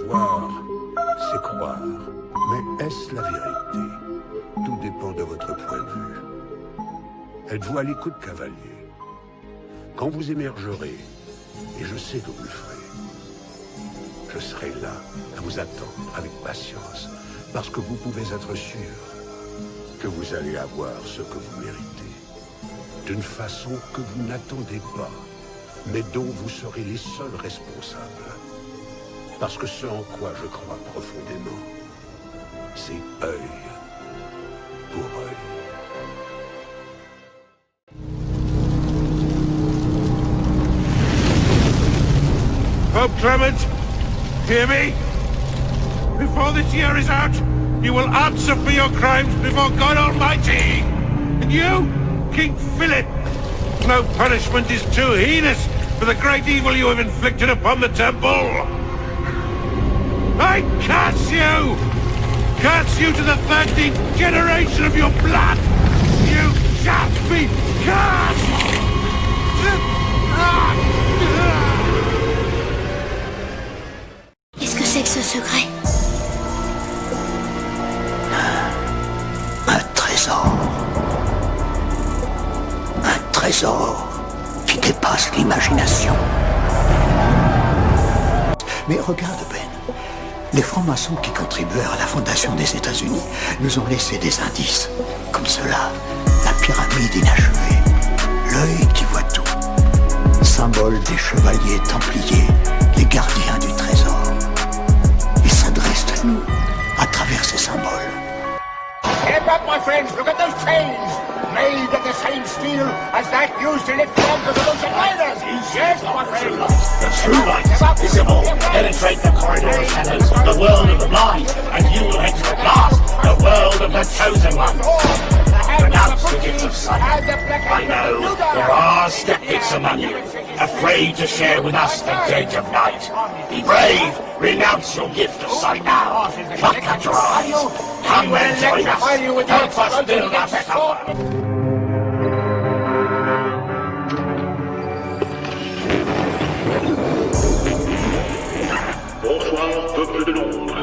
Voir, c'est croire. Mais est-ce la vérité? Tout dépend de votre point de vue. Êtes-vous à l'écoute, cavalier? Quand vous émergerez, et je sais que vous le ferez, je serai là à vous attendre avec patience, parce que vous pouvez être sûr que vous allez avoir ce que vous méritez, d'une façon que vous n'attendez pas, mais dont vous serez les seuls responsables. Parce que ce en quoi je crois profondément, c'est œil pour œil. Pope Clement, hear me? Before this year is out, you will answer for your crimes before God Almighty! And you, King Philip, no punishment is too heinous for the great evil you have inflicted upon the temple! I curse you! Curse you to the 13th generation of your blood! You shall be cursed! Qu'est-ce que c'est que ce secret? Un trésor. Un trésor qui dépasse l'imagination. Mais regarde, Ben. Les francs-maçons qui contribuèrent à la fondation des États-Unis nous ont laissé des indices. Comme cela, la pyramide inachevée, l'œil qui voit tout. Symbole des chevaliers templiers, les gardiens du trésor. Ils s'adressent à nous à travers ces symboles. Get back, my friends! Look at those chains! Made of the same steel as that used to lift the anchors of those riders! Yes, my friends! The true light, visible, penetrate the corridor of shadows, the world of the blind, and you will enter at last the world of the chosen one. Renounce the gift of sight. I know there are skeptics among you, afraid to share with us the gate of night. Be brave, renounce your gift of sight now. Pluck at your eyes. Come and join us. Help us build a better world. Bonsoir, peuple de Londres.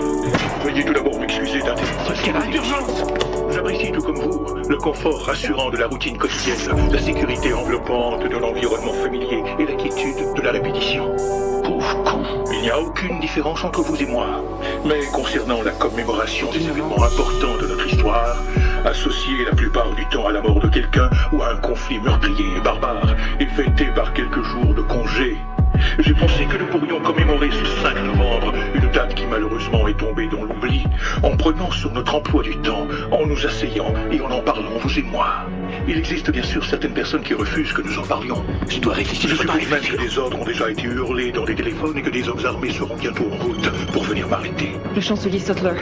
Veuillez tout d'abord m'excuser d'interrompre. Quelle heure d'urgence? J'apprécie tout comme vous le confort rassurant de la routine quotidienne, la sécurité enveloppante de l'environnement familier et la quiétude de la répétition. Pauvre con. Il n'y a aucune différence entre vous et moi. Mais concernant la commémoration des événements importants de notre histoire, associés la plupart du temps à la mort de quelqu'un ou à un conflit meurtrier et barbare, et fêté par quelques jours de congé, j'ai pensé que nous pourrions commémorer ce 5 novembre, une date qui malheureusement est tombée dans l'oubli, en prenant sur notre emploi du temps, en nous asseyant et en parlant, vous et moi. Il existe bien sûr certaines personnes qui refusent que nous en parlions. Je dois réfléchir. Je suppose même que des ordres ont déjà été hurlés dans des téléphones et que des hommes armés seront bientôt en route pour venir m'arrêter. Le chancelier Sattler.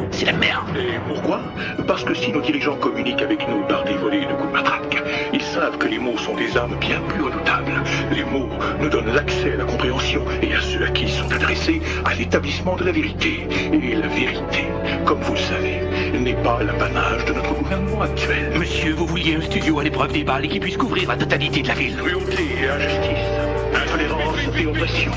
C'est la merde. Et pourquoi? Parce que si nos dirigeants communiquent avec nous par des volées de coups de matraque, ils savent que les mots sont des armes bien plus redoutables. Les mots nous donnent l'accès à la compréhension et à ceux à qui ils sont adressés à l'établissement de la vérité. Et la vérité, comme vous le savez, n'est pas l'apanage de notre gouvernement actuel. Monsieur, vous vouliez un studio à l'épreuve des balles et qui puisse couvrir la totalité de la ville. Cruauté et injustice, intolérance et oppression.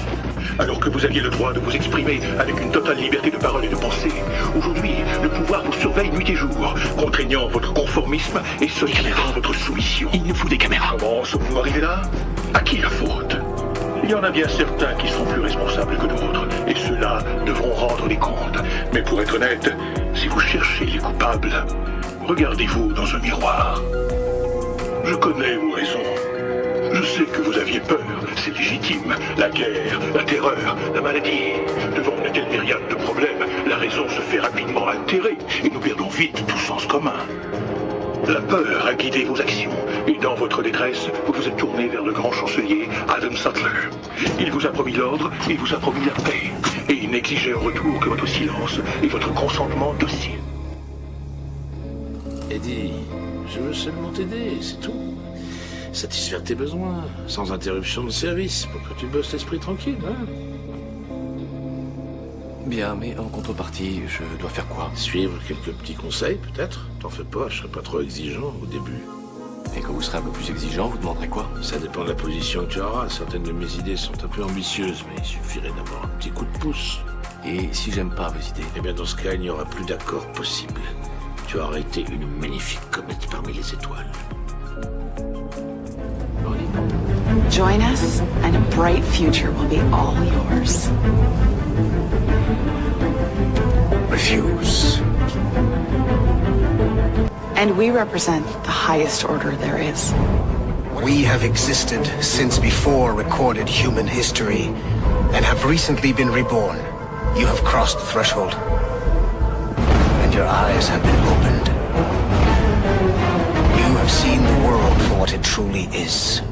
Alors que vous aviez le droit de vous exprimer avec une totale liberté de parole et de pensée, aujourd'hui, le pouvoir vous surveille nuit et jour, contraignant votre conformisme et sollicitant votre soumission. Il nous faut des caméras. Comment sommes-nous arrivés là? À qui la faute? Il y en a bien certains qui sont plus responsables que d'autres, et ceux-là devront rendre des comptes. Mais pour être honnête, si vous cherchez les coupables, regardez-vous dans un miroir. Je connais vos raisons. Je sais que vous aviez peur, c'est légitime. La guerre, la terreur, la maladie. Devant une telle myriade de problèmes, la raison se fait rapidement altérer et nous perdons vite tout sens commun. La peur a guidé vos actions, et dans votre détresse, vous vous êtes tourné vers le grand chancelier Adam Sattler. Il vous a promis l'ordre, il vous a promis la paix, et il n'exigeait en retour que votre silence et votre consentement docile. Eddie, je veux seulement t'aider, c'est tout. Satisfaire tes besoins, sans interruption de service, pour que tu bosses l'esprit tranquille, hein. Bien, mais en contrepartie, je dois faire quoi? Suivre quelques petits conseils, peut-être. T'en fais pas, je serai pas trop exigeant au début. Et quand vous serez un peu plus exigeant, vous demanderez quoi? Ça dépend de la position que tu auras. Certaines de mes idées sont un peu ambitieuses, mais il suffirait d'avoir un petit coup de pouce. Et si j'aime pas vos idées? Eh bien, dans ce cas, il n'y aura plus d'accord possible. Tu auras été une magnifique comète parmi les étoiles. Join us, and a bright future will be all yours. Refuse. And we represent the highest order there is. We have existed since before recorded human history, and have recently been reborn. You have crossed the threshold, and your eyes have been opened. You have seen the world for what it truly is.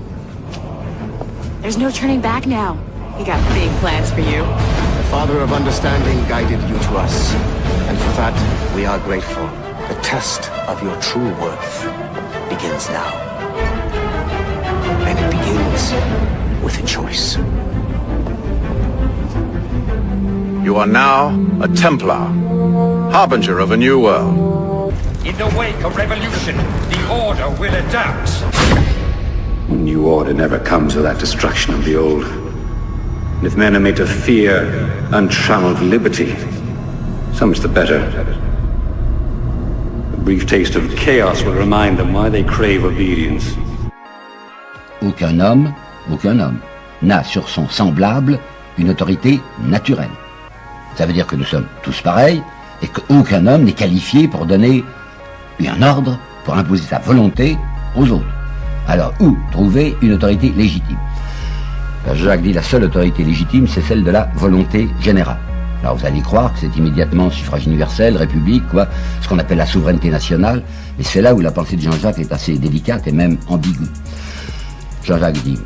There's no turning back now. We got big plans for you. The Father of Understanding guided you to us, and for that we are grateful. The test of your true worth begins now. And it begins with a choice. You are now a Templar, harbinger of a new world. In the wake of revolution, the Order will adapt. A new order never comes without destruction of the old. And if men are made to fear untrammeled liberty, so much the better. A brief taste of chaos will remind them why they crave obedience. Aucun homme n'a sur son semblable une autorité naturelle. Ça veut dire que nous sommes tous pareils et qu'aucun homme n'est qualifié pour donner un ordre, pour imposer sa volonté aux autres. Alors, où trouver une autorité légitime? Jacques dit la seule autorité légitime, c'est celle de la volonté générale. Alors vous allez croire que c'est immédiatement suffrage universel, république, quoi, ce qu'on appelle la souveraineté nationale, et c'est là où la pensée de Jean-Jacques est assez délicate et même ambiguë. Jean-Jacques dit,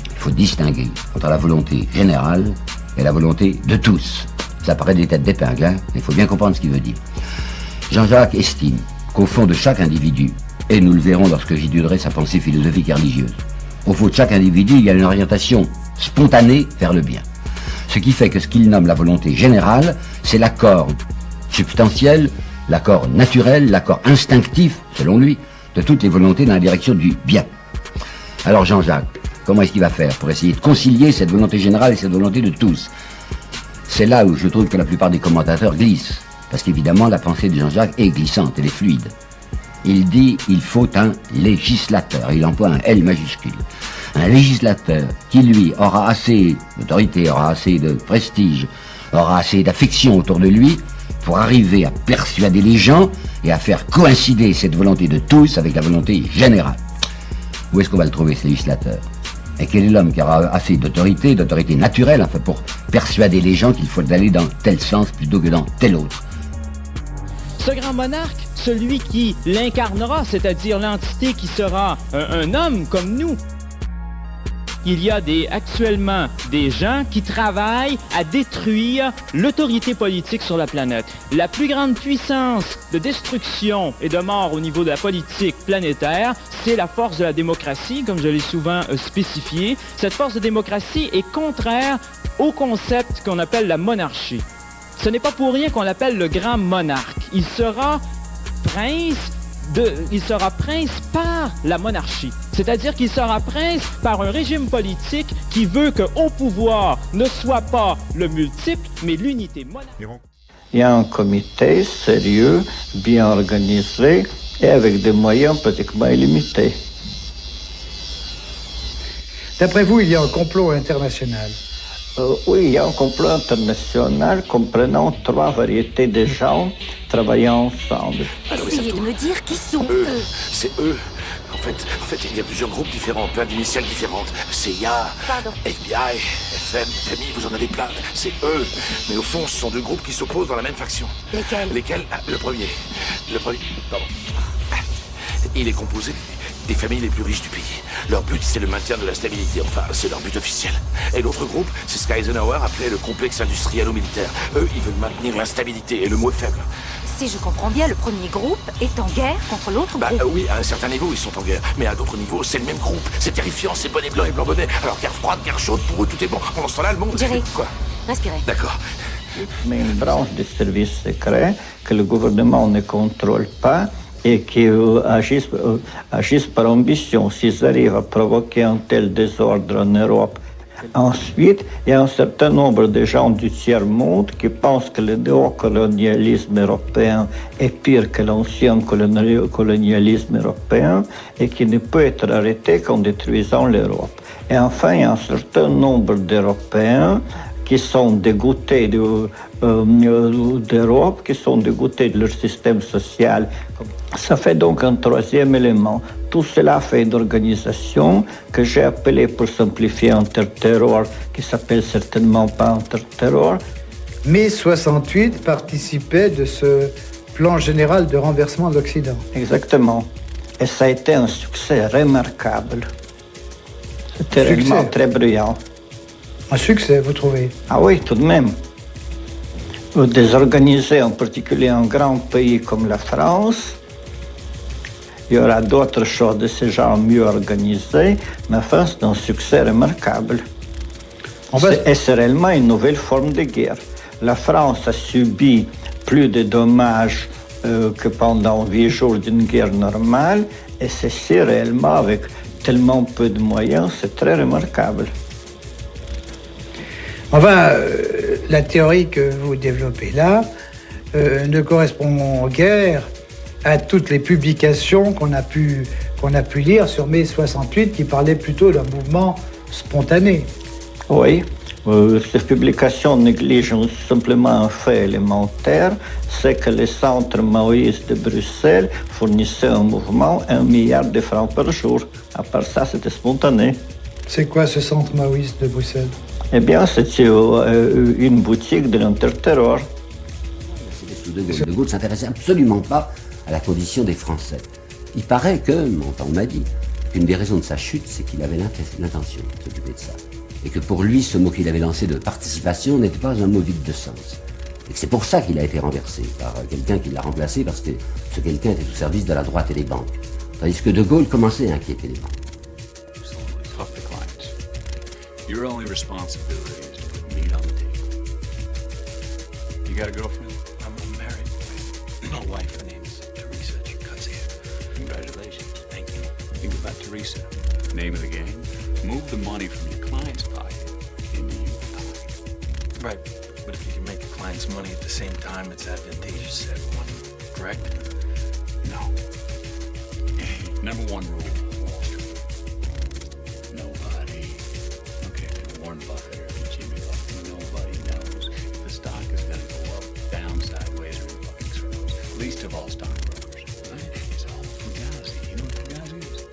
il faut distinguer entre la volonté générale et la volonté de tous. Ça paraît des têtes d'épingle, hein, mais il faut bien comprendre ce qu'il veut dire. Jean-Jacques estime qu'au fond de chaque individu, et nous le verrons lorsque j'étudierai sa pensée philosophique et religieuse, au fond de chaque individu, il y a une orientation spontanée vers le bien. Ce qui fait que ce qu'il nomme la volonté générale, c'est l'accord substantiel, l'accord naturel, l'accord instinctif, selon lui, de toutes les volontés dans la direction du bien. Alors Jean-Jacques, comment est-ce qu'il va faire pour essayer de concilier cette volonté générale et cette volonté de tous? C'est là où je trouve que la plupart des commentateurs glissent, parce qu'évidemment la pensée de Jean-Jacques est glissante, elle est fluide. Il dit il faut un législateur, il emploie un L majuscule. Un législateur qui, lui, aura assez d'autorité, aura assez de prestige, aura assez d'affection autour de lui pour arriver à persuader les gens et à faire coïncider cette volonté de tous avec la volonté générale. Où est-ce qu'on va le trouver, ce législateur? Et quel est l'homme qui aura assez d'autorité naturelle, enfin, pour persuader les gens qu'il faut aller dans tel sens plutôt que dans tel autre? Ce grand monarque, celui qui l'incarnera, c'est-à-dire l'entité qui sera un homme comme nous. Il y a actuellement des gens qui travaillent à détruire l'autorité politique sur la planète. La plus grande puissance de destruction et de mort au niveau de la politique planétaire, c'est la force de la démocratie, comme je l'ai souvent spécifié. Cette force de démocratie est contraire au concept qu'on appelle la monarchie. Ce n'est pas pour rien qu'on l'appelle le grand monarque. Il sera prince par la monarchie. C'est-à-dire qu'il sera prince par un régime politique qui veut qu'au pouvoir ne soit pas le multiple, mais l'unité monarchique. Il y a un comité sérieux, bien organisé et avec des moyens pratiquement illimités. D'après vous, il y a un complot international? Oui, il y a un complot international comprenant 3 variétés de gens travaillant ensemble. Essayez de me dire qui sont eux. C'est eux. En fait, il y a plusieurs groupes différents, plein d'initiales différentes. CIA, FBI, FM, FMI, vous en avez plein. C'est eux. Mais au fond, ce sont 2 groupes qui s'opposent dans la même faction. Lesquels? Le premier. Pardon. Il est composé des familles les plus riches du pays. Leur but, c'est le maintien de la stabilité. Enfin, c'est leur but officiel. Et l'autre groupe, c'est ce qu'Eisenhower appelait le complexe industrialo-militaire. Eux, ils veulent maintenir l'instabilité, et le mot est faible. Si je comprends bien, le premier groupe est en guerre contre l'autre groupe. Oui, à un certain niveau, ils sont en guerre. Mais à d'autres niveaux, c'est le même groupe. C'est terrifiant, c'est bonnet blanc et blanc bonnet. Alors, guerre froide, guerre chaude, pour eux, tout est bon. Pendant ce temps-là, le monde... Jerry, quoi? respirez. D'accord. Mais une branche des services secrets que le gouvernement ne contrôle pas et qui agissent par ambition, s'ils arrivent à provoquer un tel désordre en Europe. Ensuite, il y a un certain nombre de gens du tiers-monde qui pensent que le néocolonialisme européen est pire que l'ancien colonialisme européen et qui ne peut être arrêté qu'en détruisant l'Europe. Et enfin, il y a un certain nombre d'Européens qui sont dégoûtés d'Europe, qui sont dégoûtés de leur système social. Ça fait donc un troisième élément. Tout cela fait une organisation que j'ai appelée, pour simplifier, interterror, qui s'appelle certainement pas interterror. Mai 68 participait de ce plan général de renversement de l'Occident. Exactement. Et ça a été un succès remarquable. C'était réellement très brillant. Un succès, vous trouvez? Ah oui, tout de même. Désorganiser en particulier un grand pays comme la France, il y aura d'autres choses de ce genre mieux organisées, mais enfin, c'est un succès remarquable. Et c'est réellement une nouvelle forme de guerre. La France a subi plus de dommages que pendant 8 jours d'une guerre normale, et ceci réellement, avec tellement peu de moyens, c'est très remarquable. Enfin, la théorie que vous développez là ne correspond guère à toutes les publications qu'on a pu lire sur mai 68 qui parlaient plutôt d'un mouvement spontané. Oui, ces publications négligent simplement un fait élémentaire, c'est que le centre Maoïste de Bruxelles fournissait un mouvement 1 milliard de francs par jour. À part ça, c'était spontané. C'est quoi ce centre maoïste de Bruxelles? Eh bien, c'était une boutique de l'interterror. De Gaulle ne s'intéressait absolument pas à la condition des Français. Il paraît que, on m'a dit, qu'une des raisons de sa chute, c'est qu'il avait l'intention de s'occuper de ça. Et que pour lui, ce mot qu'il avait lancé de participation n'était pas un mot vide de sens. Et que c'est pour ça qu'il a été renversé par quelqu'un qui l'a remplacé, parce que ce quelqu'un était au service de la droite et des banques. Tandis que De Gaulle commençait à inquiéter les banques. Your only responsibility is to put meat on the table. You got a girlfriend? I'm married. My wife, her name's Teresa Chikatsia. Congratulations. Thank you. Think about Teresa. Name of the game? Move the money from your client's pocket into your pocket. Right. But if you can make the client's money at the same time, it's advantageous to everyone. Correct? No. Number one rule. Warren Buffett or Jimmy Buffett, nobody knows if the stock is going to go up, down, sideways, or in fucking circles. Least of all stockbrokers. Right? It's all fugazi. You know what fugazi is?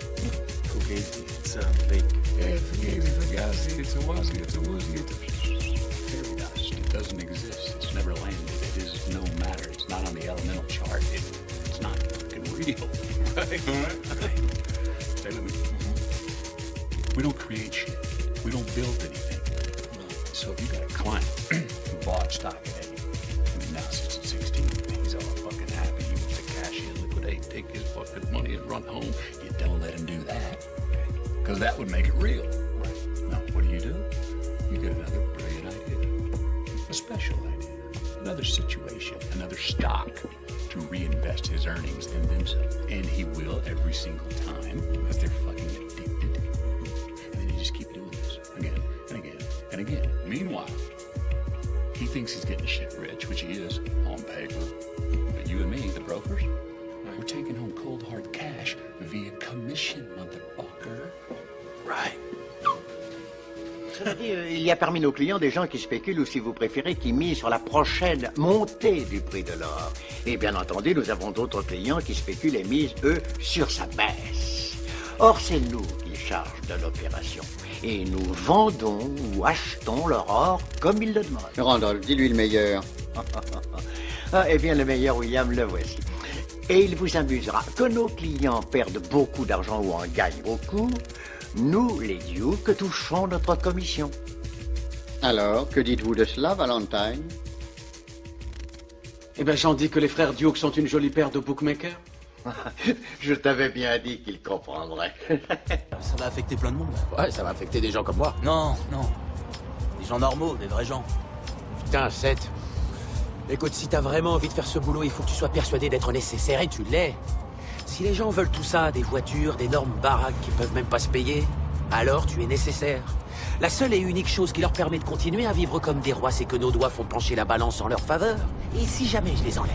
Fugazi. It's a fake. Yeah, fugazi, fugazi. It's a wazi, it's a woozy, it's a fairy dust. It doesn't exist. It's never landed. It is no matter. It's not on the elemental chart. It's not fucking real. Right? Right. Say to me. We don't create shit. We don't build anything. So if you got a client who bought stock at 8, and now sits at 16, he's all fucking happy, he wants to cash in, liquidate, take his fucking money and run home, you don't let him do that. Because that would make it real. Right. Now, what do? You get another brilliant idea. A special idea. Another situation, another stock to reinvest his earnings in themselves. And he will every single time, because they're fucking addicted. And then you just keep doing this again and again and again. Meanwhile, he thinks he's getting shit rich, which he is on paper. But you and me, the brokers, we're taking home cold hard cash via commission, motherfucker. Right. Cela dit, il y a parmi nos clients des gens qui spéculent, ou si vous préférez, qui misent sur la prochaine montée du prix de l'or. Et bien entendu, nous avons d'autres clients qui spéculent et misent, eux, sur sa baisse. Or, c'est nous qui chargent de l'opération. Et nous vendons ou achetons leur or comme ils le demandent. Randolph, dis-lui le meilleur. Ah, eh bien, le meilleur, William, le voici. Et il vous amusera que nos clients perdent beaucoup d'argent ou en gagnent beaucoup. Nous, les Dukes, touchons notre commission. Alors, que dites-vous de cela, Valentine? Eh bien, j'en dis que les frères Duke sont une jolie paire de bookmakers. Je t'avais bien dit qu'ils comprendraient. Ça va affecter plein de monde. Ouais, ça va affecter des gens comme moi. Non, non. Des gens normaux, des vrais gens. Putain, Seth. Écoute, si t'as vraiment envie de faire ce boulot, il faut que tu sois persuadé d'être nécessaire, et tu l'es. Si les gens veulent tout ça, des voitures, d'énormes baraques qui peuvent même pas se payer, alors tu es nécessaire. La seule et unique chose qui leur permet de continuer à vivre comme des rois, c'est que nos doigts font pencher la balance en leur faveur. Et si jamais je les enlève,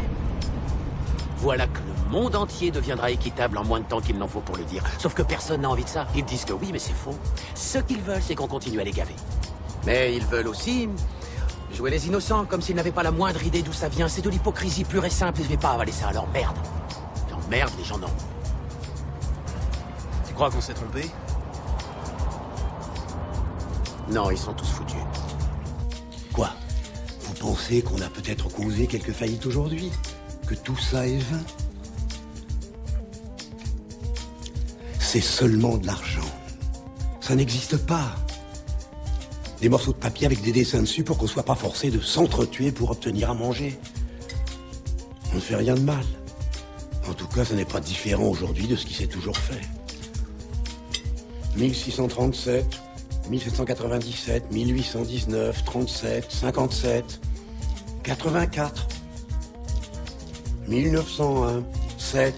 voilà que le monde entier deviendra équitable en moins de temps qu'il n'en faut pour le dire. Sauf que personne n'a envie de ça. Ils disent que oui, mais c'est faux. Ce qu'ils veulent, c'est qu'on continue à les gaver. Mais ils veulent aussi jouer les innocents, comme s'ils n'avaient pas la moindre idée d'où ça vient. C'est de l'hypocrisie pure et simple, et je vais pas avaler ça à leur merde. Leur merde, les gens non. Tu crois qu'on s'est trompé? Non, ils sont tous foutus. Quoi? Vous pensez qu'on a peut-être causé quelques faillites aujourd'hui? Que tout ça est vain? C'est seulement de l'argent. Ça n'existe pas. Des morceaux de papier avec des dessins dessus pour qu'on soit pas forcé de s'entretuer pour obtenir à manger. On ne fait rien de mal. En tout cas, ça n'est pas différent aujourd'hui de ce qui s'est toujours fait. 1637, 1797, 1819, 37, 57, 84, 1901, 7,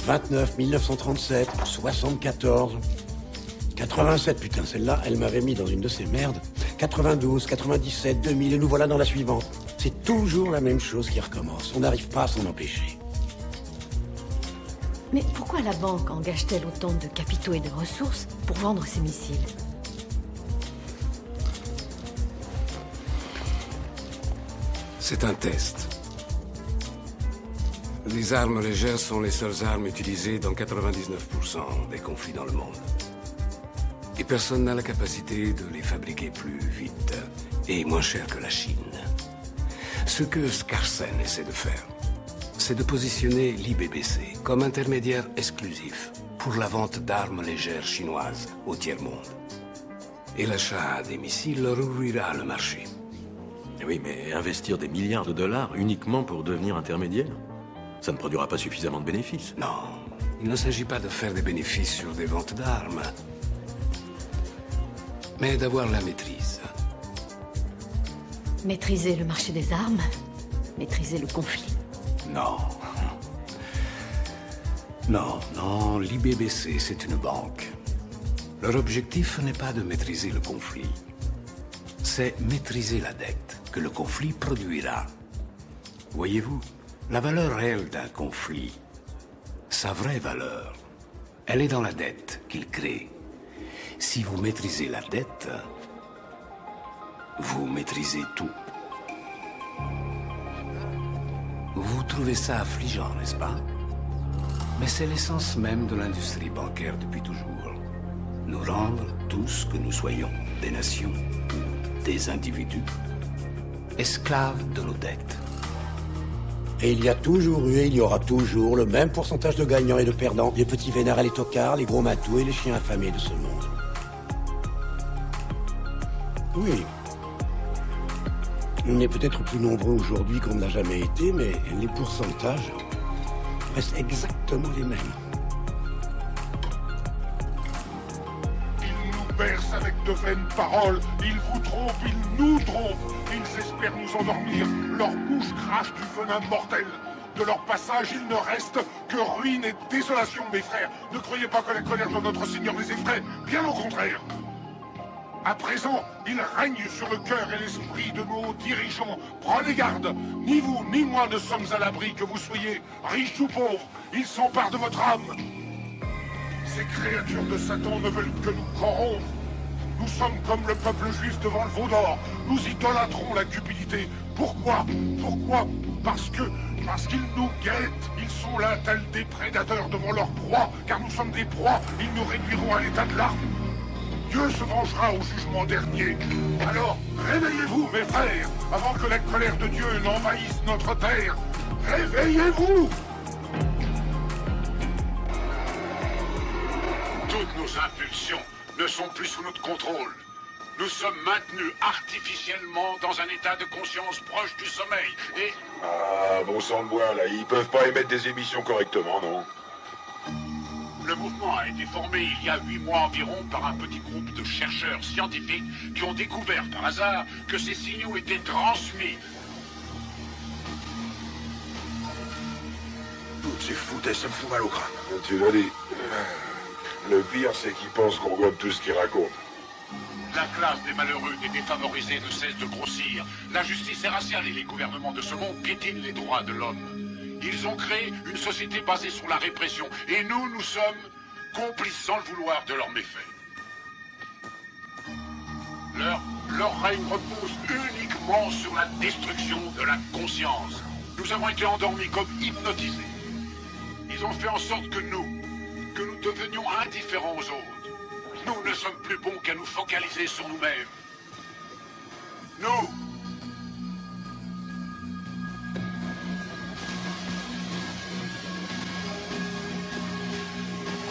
29, 1937, 74, 87, putain, celle-là, elle m'avait mis dans une de ces merdes. 92, 97, 2000, et nous voilà dans la suivante. C'est toujours la même chose qui recommence. On n'arrive pas à s'en empêcher. Mais pourquoi la banque engage-t-elle autant de capitaux et de ressources pour vendre ses missiles? C'est un test. Les armes légères sont les seules armes utilisées dans 99% des conflits dans le monde. Et personne n'a la capacité de les fabriquer plus vite et moins cher que la Chine. Ce que Skarsen essaie de faire, c'est de positionner l'IBBC comme intermédiaire exclusif pour la vente d'armes légères chinoises au tiers-monde. Et l'achat des missiles leur ouvrira le marché. Oui, mais investir des milliards de dollars uniquement pour devenir intermédiaire, ça ne produira pas suffisamment de bénéfices. Non, il ne s'agit pas de faire des bénéfices sur des ventes d'armes, mais d'avoir la maîtrise. Maîtriser le marché des armes, maîtriser le conflit. Non. Non, l'IBBC, c'est une banque. Leur objectif n'est pas de maîtriser le conflit. C'est maîtriser la dette que le conflit produira. Voyez-vous, la valeur réelle d'un conflit, sa vraie valeur, elle est dans la dette qu'il crée. Si vous maîtrisez la dette, vous maîtrisez tout. Vous trouvez ça affligeant, n'est-ce pas? Mais c'est l'essence même de l'industrie bancaire depuis toujours. Nous rendre tous que nous soyons des nations ou des individus, esclaves de nos dettes. Et il y a toujours eu et il y aura toujours le même pourcentage de gagnants et de perdants, les petits vénards et les tocards, les gros matous et les chiens affamés de ce monde. Oui. On est peut-être plus nombreux aujourd'hui qu'on ne l'a jamais été, mais les pourcentages restent exactement les mêmes. Ils nous bercent avec de vaines paroles, ils vous trompent, ils nous trompent, ils espèrent nous endormir, leur bouche crache du venin mortel. De leur passage, il ne reste que ruine et désolation, mes frères. Ne croyez pas que la colère de notre Seigneur les effraie, bien au contraire. À présent, il règne sur le cœur et l'esprit de nos dirigeants. Prenez garde, ni vous ni moi ne sommes à l'abri, que vous soyez riches ou pauvres. Ils s'emparent de votre âme. Ces créatures de Satan ne veulent que nous corrompre. Nous sommes comme le peuple juif devant le veau d'or. Nous idolâtrons la cupidité. Pourquoi? Parce qu'ils nous guettent. Ils sont là tels des prédateurs devant leur proie. Car nous sommes des proies. Ils nous réduiront à l'état de larves. Dieu se vengera au jugement dernier. Alors, réveillez-vous, mes frères, avant que la colère de Dieu n'envahisse notre terre. Réveillez-vous! Toutes nos impulsions ne sont plus sous notre contrôle. Nous sommes maintenus artificiellement dans un état de conscience proche du sommeil et... Ah, bon sang de bois, là, ils peuvent pas émettre des émissions correctement, non? Le mouvement a été formé il y a 8 mois environ par un petit groupe de chercheurs scientifiques qui ont découvert par hasard que ces signaux étaient transmis. toutes ces foutaises, ça me fout mal au crâne. Tu l'as dit. Le pire, c'est qu'ils pensent qu'on gobe tout ce qu'ils racontent. La classe des malheureux, des défavorisés ne cesse de grossir. La justice est raciale et les gouvernements de ce monde piétinent les droits de l'homme. Ils ont créé une société basée sur la répression. Et nous sommes complices sans le vouloir de leurs méfaits. Leur règne repose uniquement sur la destruction de la conscience. Nous avons été endormis comme hypnotisés. Ils ont fait en sorte que nous devenions indifférents aux autres. Nous ne sommes plus bons qu'à nous focaliser sur nous-mêmes. Nous!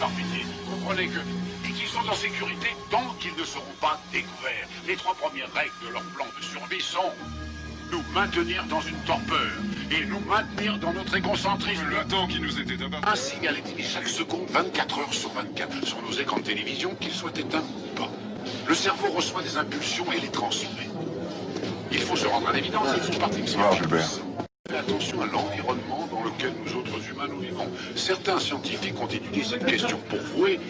Par pitié, comprenez qu'ils sont en sécurité tant qu'ils ne seront pas découverts. Les 3 premières règles de leur plan de survie sont nous maintenir dans une torpeur et nous maintenir dans notre égocentrisme. Le temps qui nous était abattu. Un signal est émis chaque seconde, 24 heures sur 24, sur nos écrans de télévision, qu'ils soient éteints ou pas. Le cerveau reçoit des impulsions et les transmet. Il faut se rendre à l'évidence, ils font partie de ces impulsions. Faites attention à l'environnement dans lequel nous autres humains nous vivons. Certains scientifiques ont étudié cette question pour prouver.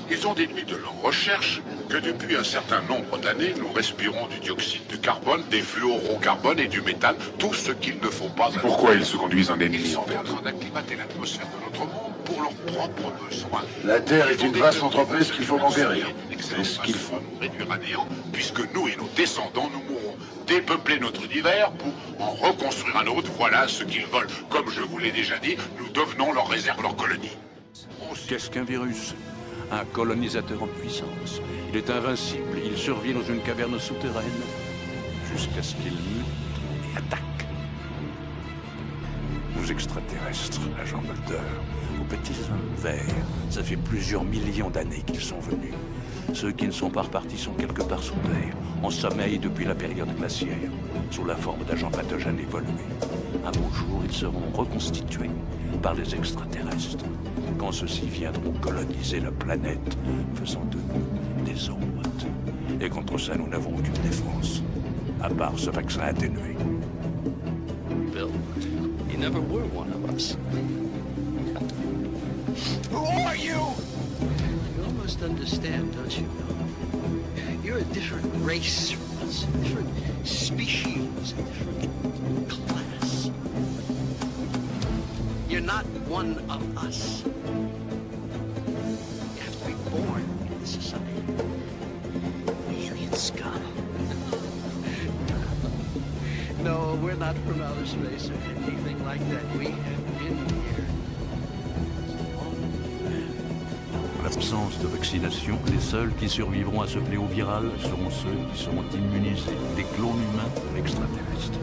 Ils ont déduit de leurs recherches que depuis un certain nombre d'années, nous respirons du dioxyde de carbone, des fluorocarbones et du méthane, tout ce qu'il ne faut pas. Pourquoi ils se conduisent en ennemis? Ils sont en train d'acclimater l'atmosphère de notre monde pour leurs propres besoins. La Terre est une vaste entreprise qu'il faut conquérir. C'est ce qu'il faut. Nous réduire à néant, puisque nous et nos descendants, nous mourrons. Dépeupler notre univers pour en reconstruire un autre, voilà ce qu'ils veulent. Comme je vous l'ai déjà dit, nous devenons leur réserve, leur colonie. Qu'est-ce qu'un virus? Un colonisateur en puissance. Il est invincible, il survit dans une caverne souterraine jusqu'à ce qu'il mute et attaque. Aux extraterrestres, l'agent Mulder, aux petits hommes verts, ça fait plusieurs millions d'années qu'ils sont venus. Ceux qui ne sont pas repartis sont quelque part sous terre, en sommeil depuis la période glaciaire, sous la forme d'agents pathogènes évolués. Un beau jour, ils seront reconstitués par les extraterrestres, quand ceux-ci viendront coloniser la planète, faisant de nous des hôtes. Et contre ça, nous n'avons aucune défense, à part ce vaccin atténué. Bill, you never were one of us. Who are you? You almost understand, don't you, Bill? You're a different race from us, a different species, a different class. You're not one of us. You have to be born in this society. Alien scum. No, we're not from outer space or anything like that. We have been here. En l'absence de vaccination, les seuls qui survivront à ce fléau viral seront ceux qui seront immunisés, des clones humains extraterrestres.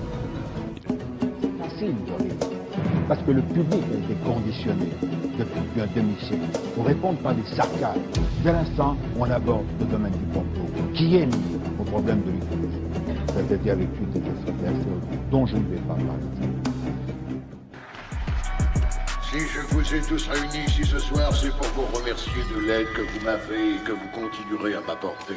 Parce que le public a été conditionné depuis un demi-siècle pour répondre par des sarcasmes. Dès l'instant où on aborde le domaine du complot, qui est lié au problème de l'écologie. Ça a été avec toutes les extraterrestres dont je ne vais pas parler. Si je vous ai tous réunis ici ce soir, c'est pour vous remercier de l'aide que vous m'avez et que vous continuerez à m'apporter.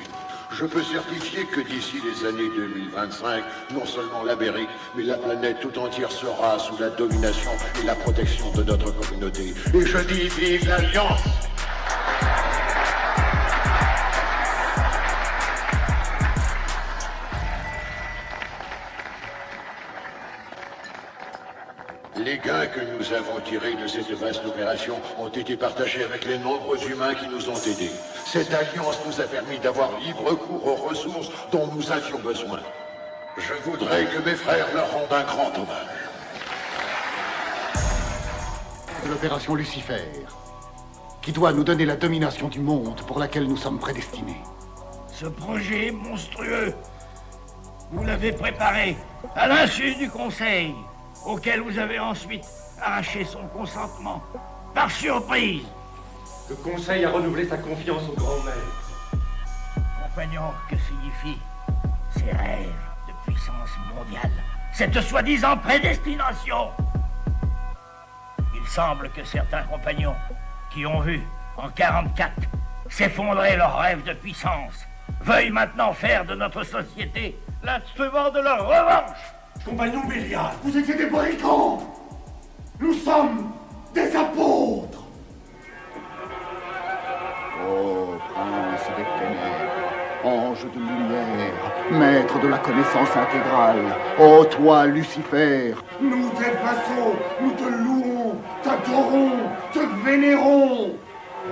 Je peux certifier que d'ici les années 2025, non seulement l'Amérique, mais la planète tout entière sera sous la domination et la protection de notre communauté. Et je dis vive l'Alliance! Les gains que nous avons tirés de cette vaste opération ont été partagés avec les nombreux humains qui nous ont aidés. Cette alliance nous a permis d'avoir libre cours aux ressources dont nous avions besoin. Je voudrais que mes frères leur rendent un grand hommage. L'opération Lucifer, qui doit nous donner la domination du monde pour laquelle nous sommes prédestinés. Ce projet monstrueux, vous l'avez préparé à l'insu du Conseil, auquel vous avez ensuite arraché son consentement, par surprise. Le Conseil a renouvelé sa confiance au grand maître. Compagnon, que signifient ces rêves de puissance mondiale, cette soi-disant prédestination? Il semble que certains compagnons qui ont vu, en 44, s'effondrer leurs rêves de puissance, veuillent maintenant faire de notre société l'instrument de leur revanche. Compagnon Bélial, vous étiez des bourricons. Nous sommes des apôtres. Ô prince des ténèbres, ange de lumière, maître de la connaissance intégrale, ô toi, Lucifer, nous t'effaçons, nous te louons, t'adorons, te vénérons.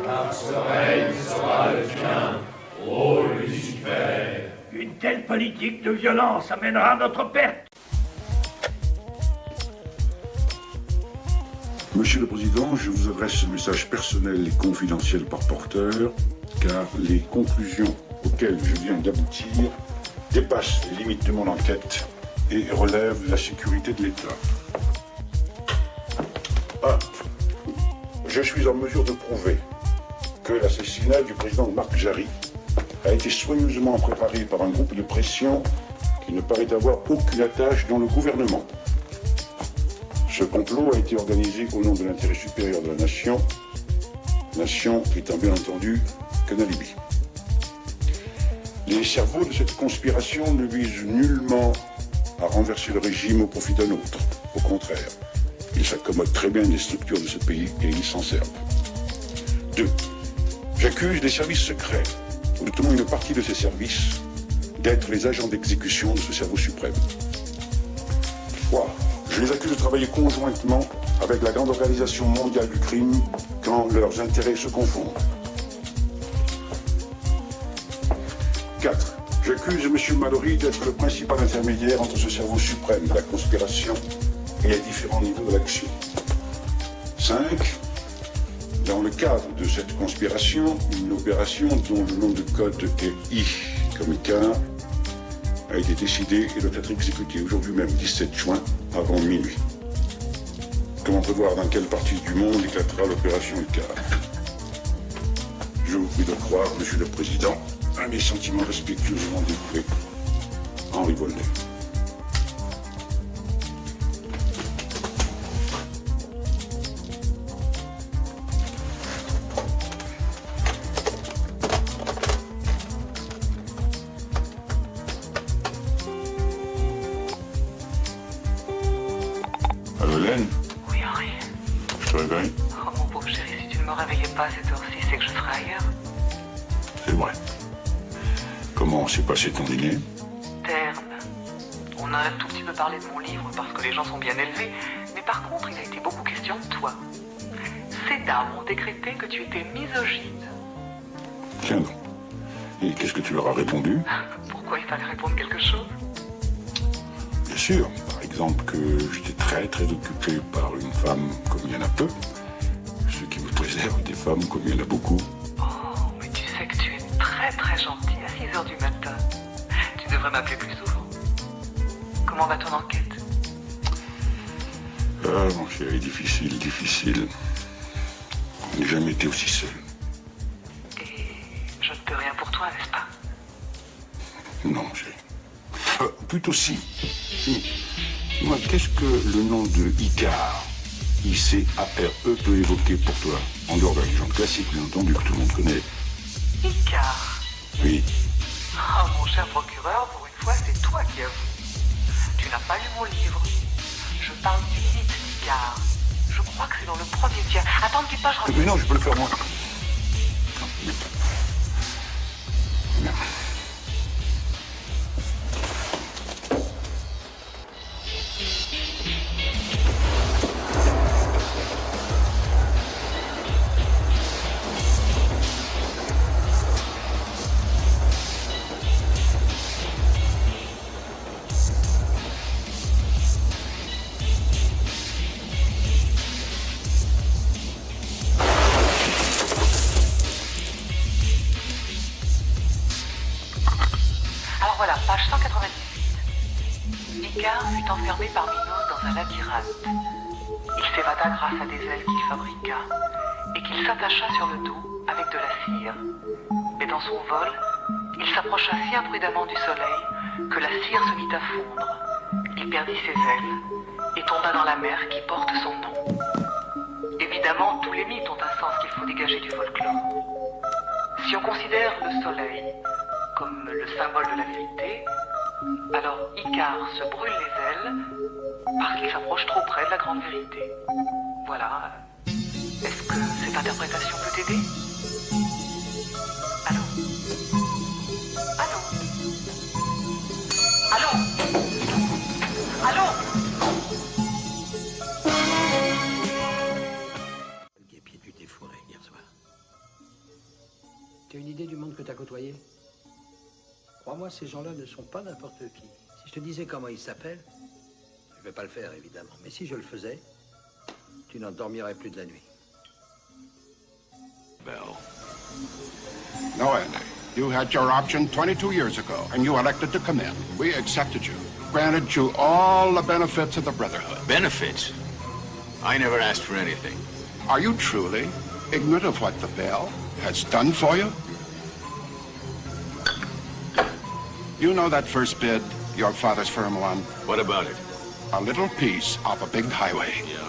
Car ce règne sera le tien, ô Lucifer. Une telle politique de violence amènera à notre perte. Monsieur le Président, je vous adresse ce message personnel et confidentiel par porteur, car les conclusions auxquelles je viens d'aboutir dépassent les limites de mon enquête et relèvent de la sécurité de l'État. Je suis en mesure de prouver que l'assassinat du président Marc Jarry a été soigneusement préparé par un groupe de pression qui ne paraît avoir aucune attache dans le gouvernement. Ce complot a été organisé au nom de l'intérêt supérieur de la nation étant bien entendu qu'un alibi. Les cerveaux de cette conspiration ne visent nullement à renverser le régime au profit d'un autre. Au contraire, ils s'accommodent très bien des structures de ce pays et ils s'en servent. 2. J'accuse les services secrets, ou tout au moins une partie de ces services, d'être les agents d'exécution de ce cerveau suprême. 3. Je les accuse de travailler conjointement avec la grande organisation mondiale du crime quand leurs intérêts se confondent. 4. J'accuse M. Mallory d'être le principal intermédiaire entre ce cerveau suprême de la conspiration et les différents niveaux de l'action. 5. Dans le cadre de cette conspiration, une opération dont le nom de code est I comme Icar a été décidée et doit être exécutée aujourd'hui même, 17 juin, avant minuit. Comment prévoir dans quelle partie du monde éclatera l'opération Icar? Je vous prie de croire, Monsieur le Président, à mes sentiments respectueusement dévoués, Henri Volney. Allô, Hélène? Oui, Henri. Je te réveille? Oh, mon pauvre chéri, si tu ne me réveillais pas à cette heure-ci, c'est que je serais ailleurs. C'est vrai. Comment s'est passé ton dîner? Terne. On a un tout petit peu parlé de mon livre parce que les gens sont bien élevés, mais par contre, il a été beaucoup question de toi. Ces dames ont décrété que tu étais misogyne. Tiens donc. Et qu'est-ce que tu leur as répondu? Pourquoi il fallait répondre quelque chose? Bien sûr. Par exemple que j'étais très très occupé par une femme comme il y en a peu, ce qui me préserve des femmes comme il y en a beaucoup. Oh, mais tu sais que tu es très très gentil à 6 heures du matin. Tu devrais m'appeler plus souvent. Comment va ton enquête? Ah, mon chéri, difficile, difficile. Je n'ai jamais été aussi seul. Je ne peux rien pour toi, n'est-ce pas? Non, chéri. Plutôt si. Moi, qu'est-ce que le nom de Icar, I-C-A-R-E, peut évoquer pour toi? En dehors de la légende classique, bien entendu, que tout le monde connaît. Icar. Oui. Oh, mon cher procureur, pour une fois, c'est toi qui avoues. Tu n'as pas lu mon livre. Je parle du mythe d'Icar. Je crois que c'est dans le premier tiers. Attends, ne dis pas, je reviens. Mais non, je peux le faire moi. Merde. Alors voilà, page 198. Icar fut enfermé par Minos dans un labyrinthe. Il s'évada grâce à des ailes qu'il fabriqua et qu'il s'attacha sur le dos avec de la cire. Mais dans son vol, il s'approcha si imprudemment du soleil que la cire se mit à fondre. Il perdit ses ailes et tomba dans la mer qui porte son nom. Évidemment, tous les mythes ont un sens qu'il faut dégager du folklore. Si on considère le soleil comme le symbole de la vérité, alors Icar se brûle les ailes parce qu'il s'approche trop près de la grande vérité. Voilà. Est-ce que cette interprétation peut t'aider? Allô? Allô? Allô? Allô? Le guépier du défouré hier soir. Tu as une idée du monde que tu as côtoyé? Crois-moi, ces gens-là ne sont pas n'importe qui. Si je te disais comment ils s'appellent, je vais pas le faire, évidemment. Mais si je le faisais, tu n'en dormirais plus de la nuit. Bell. No, Andy. You had your option 22 years ago, and you elected to come in. We accepted you, granted you all the benefits of the Brotherhood. Benefits? I never asked for anything. Are you truly ignorant of what the Bell has done for you? You know that first bid your father's firm won? What about it? A little piece of a big highway. Yeah.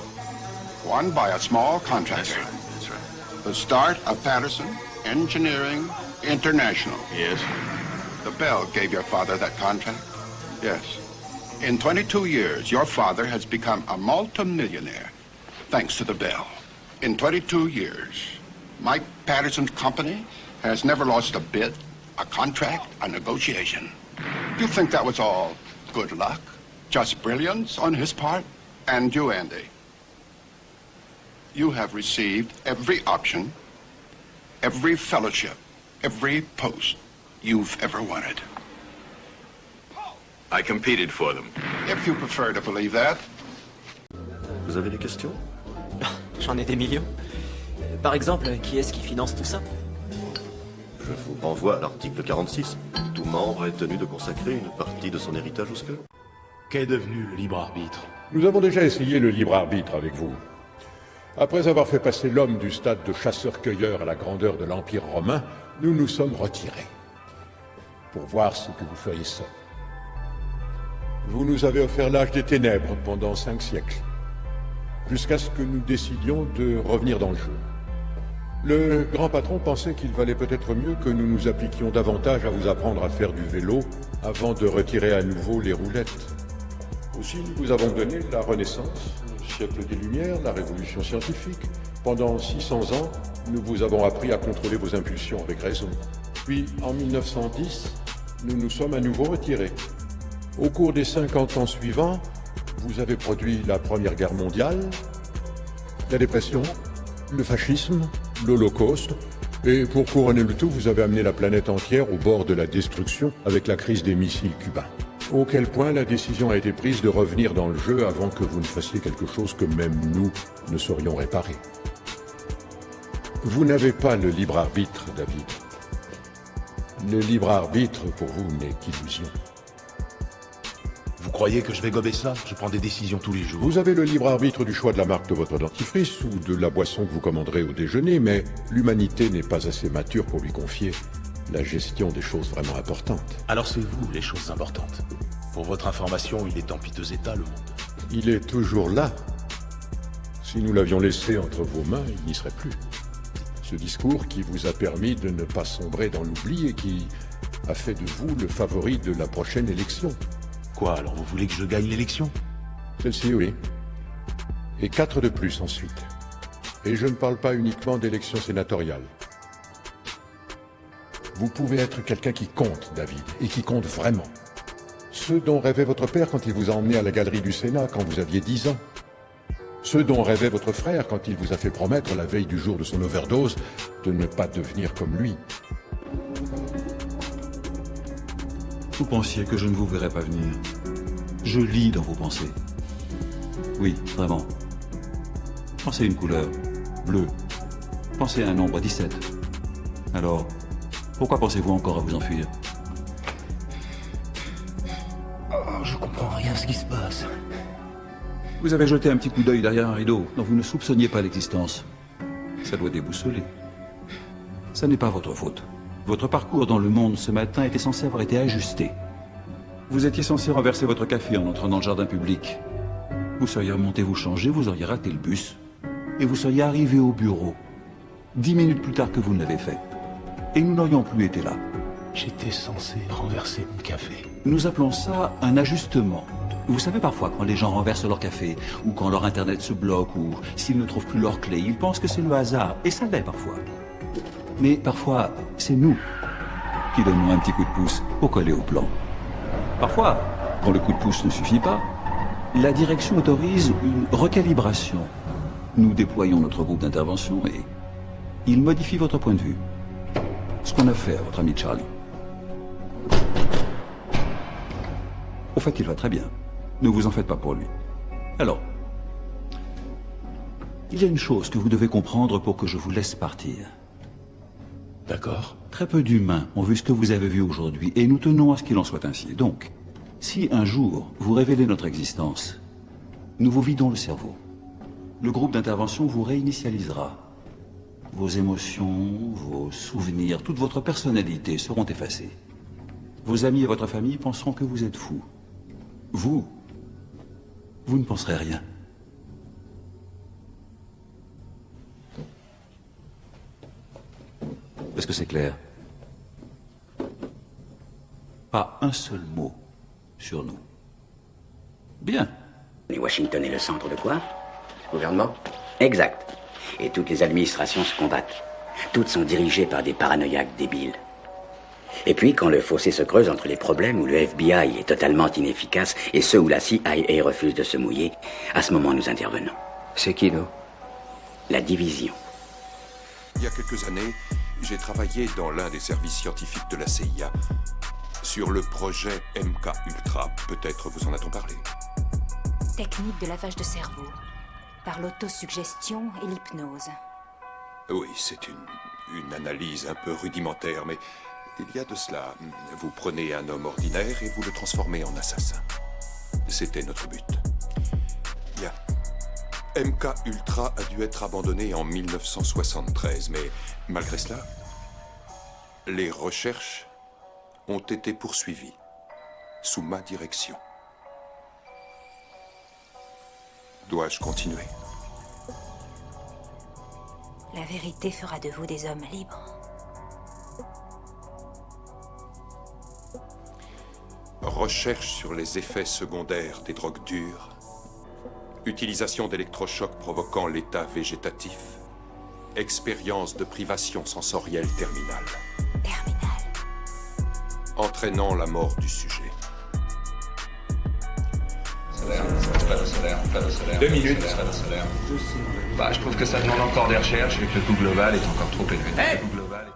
Won by a small contractor. That's right. The start of Patterson Engineering International. Yes. The Bell gave your father that contract? Yes. In 22 years, your father has become a multimillionaire, thanks to the Bell. In 22 years, Mike Patterson's company has never lost a bid, a contract, a negotiation. You think that was all good luck? Just brilliance on his part? And you, Andy? You have received every option, every fellowship, every post you've ever wanted. I competed for them. If you prefer to believe that. Vous avez des questions? J'en ai des millions. Par exemple, qui est-ce qui finance tout ça? Je vous renvoie à l'article 46. Tout membre est tenu de consacrer une partie de son héritage au SCUR. Qu'est devenu le libre arbitre? Nous avons déjà essayé le libre arbitre avec vous. Après avoir fait passer l'homme du stade de chasseur-cueilleur à la grandeur de l'Empire romain, nous nous sommes retirés. Pour voir ce que vous feriez seul. Vous nous avez offert l'âge des ténèbres pendant 5 siècles. Jusqu'à ce que nous décidions de revenir dans le jeu. Le grand patron pensait qu'il valait peut-être mieux que nous nous appliquions davantage à vous apprendre à faire du vélo avant de retirer à nouveau les roulettes. Aussi, nous vous avons donné la Renaissance, le siècle des Lumières, la Révolution scientifique. Pendant 600 ans, nous vous avons appris à contrôler vos impulsions avec raison. Puis, en 1910, nous nous sommes à nouveau retirés. Au cours des 50 ans suivants, vous avez produit la Première Guerre mondiale, la dépression, le fascisme, l'Holocauste, et pour couronner le tout, vous avez amené la planète entière au bord de la destruction avec la crise des missiles cubains. Auquel point la décision a été prise de revenir dans le jeu avant que vous ne fassiez quelque chose que même nous ne saurions réparer. Vous n'avez pas le libre arbitre, David. Le libre arbitre, pour vous, n'est qu'illusion. Vous croyez que je vais gober ça? Je prends des décisions tous les jours. Vous avez le libre arbitre du choix de la marque de votre dentifrice ou de la boisson que vous commanderez au déjeuner, mais l'humanité n'est pas assez mature pour lui confier la gestion des choses vraiment importantes. Alors c'est vous, les choses importantes. Pour votre information, il est en piteux état, le monde. Il est toujours là. Si nous l'avions laissé entre vos mains, il n'y serait plus. Ce discours qui vous a permis de ne pas sombrer dans l'oubli et qui a fait de vous le favori de la prochaine élection. Quoi, alors vous voulez que je gagne l'élection? Celle-ci, oui. Et 4 de plus ensuite. Et je ne parle pas uniquement d'élections sénatoriales. Vous pouvez être quelqu'un qui compte, David, et qui compte vraiment. Ce dont rêvait votre père quand il vous a emmené à la galerie du Sénat quand vous aviez 10 ans. Ce dont rêvait votre frère quand il vous a fait promettre la veille du jour de son overdose de ne pas devenir comme lui. Vous pensiez que je ne vous verrais pas venir. Je lis dans vos pensées. Oui, vraiment. Pensez à une couleur, bleue. Pensez à un nombre, 17. Alors, pourquoi pensez-vous encore à vous enfuir? Oh, je comprends rien à ce qui se passe. Vous avez jeté un petit coup d'œil derrière un rideau dont vous ne soupçonniez pas l'existence. Ça doit déboussoler. Ça n'est pas votre faute. Votre parcours dans le monde ce matin était censé avoir été ajusté. Vous étiez censé renverser votre café en entrant dans le jardin public. Vous seriez remonté vous changer, vous auriez raté le bus. Et vous seriez arrivé au bureau. 10 minutes plus tard que vous ne l'avez fait. Et nous n'aurions plus été là. J'étais censé renverser mon café. Nous appelons ça un ajustement. Vous savez, parfois, quand les gens renversent leur café, ou quand leur Internet se bloque, ou s'ils ne trouvent plus leur clé, ils pensent que c'est le hasard, et ça l'est parfois. Mais parfois, c'est nous qui donnons un petit coup de pouce pour coller au plan. Parfois, quand le coup de pouce ne suffit pas, la direction autorise une recalibration. Nous déployons notre groupe d'intervention et il modifie votre point de vue. Ce qu'on a fait à votre ami Charlie. Au fait, il va très bien. Ne vous en faites pas pour lui. Alors, il y a une chose que vous devez comprendre pour que je vous laisse partir. D'accord. Très peu d'humains ont vu ce que vous avez vu aujourd'hui, et nous tenons à ce qu'il en soit ainsi. Donc, si un jour vous révélez notre existence, nous vous vidons le cerveau. Le groupe d'intervention vous réinitialisera. Vos émotions, vos souvenirs, toute votre personnalité seront effacées. Vos amis et votre famille penseront que vous êtes fou. Vous ne penserez rien. Est-ce que c'est clair? Pas un seul mot sur nous. Bien. Et Washington est le centre de quoi? Gouvernement? Exact. Et toutes les administrations se combattent. Toutes sont dirigées par des paranoïaques débiles. Et puis, quand le fossé se creuse entre les problèmes où le FBI est totalement inefficace et ceux où la CIA refuse de se mouiller, à ce moment, nous intervenons. C'est qui, nous? La division. Il y a quelques années, j'ai travaillé dans l'un des services scientifiques de la CIA sur le projet MK Ultra. Peut-être vous en a-t-on parlé. Technique de lavage de cerveau, par l'autosuggestion et l'hypnose. Oui, c'est une analyse un peu rudimentaire, mais il y a de cela. Vous prenez un homme ordinaire et vous le transformez en assassin. C'était notre but. Bien. MK Ultra a dû être abandonné en 1973, mais malgré cela, les recherches ont été poursuivies sous ma direction. Dois-je continuer? La vérité fera de vous des hommes libres. Recherche sur les effets secondaires des drogues dures. Utilisation d'électrochocs provoquant l'état végétatif. Expérience de privation sensorielle terminale. Entraînant la mort du sujet. Pas de solaire. 2 minutes. Bah, je trouve que ça demande encore des recherches et que le coût global est encore trop élevé. Hey, le coût global est...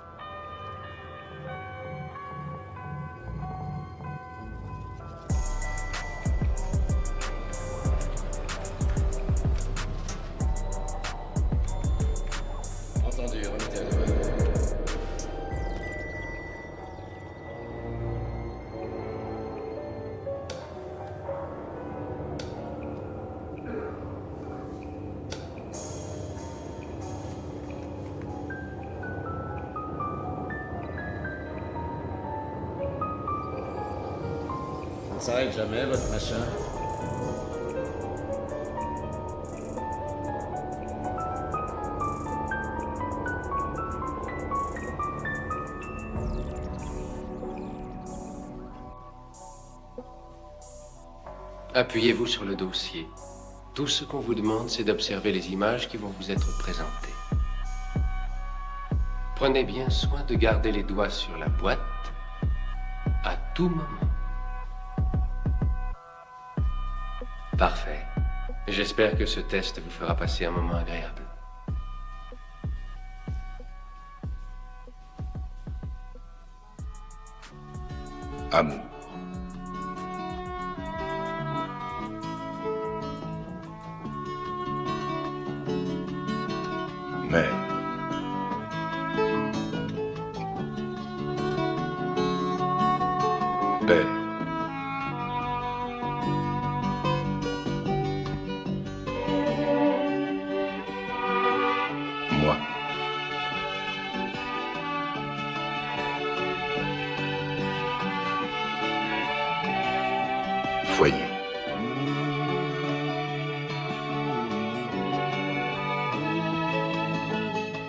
Entendu, remettez à l'heure. Ça ne s'arrête jamais, votre machin. Appuyez-vous sur le dossier. Tout ce qu'on vous demande, c'est d'observer les images qui vont vous être présentées. Prenez bien soin de garder les doigts sur la boîte à tout moment. Parfait. J'espère que ce test vous fera passer un moment agréable. Amour. Mère. Père. Moi. Foyer.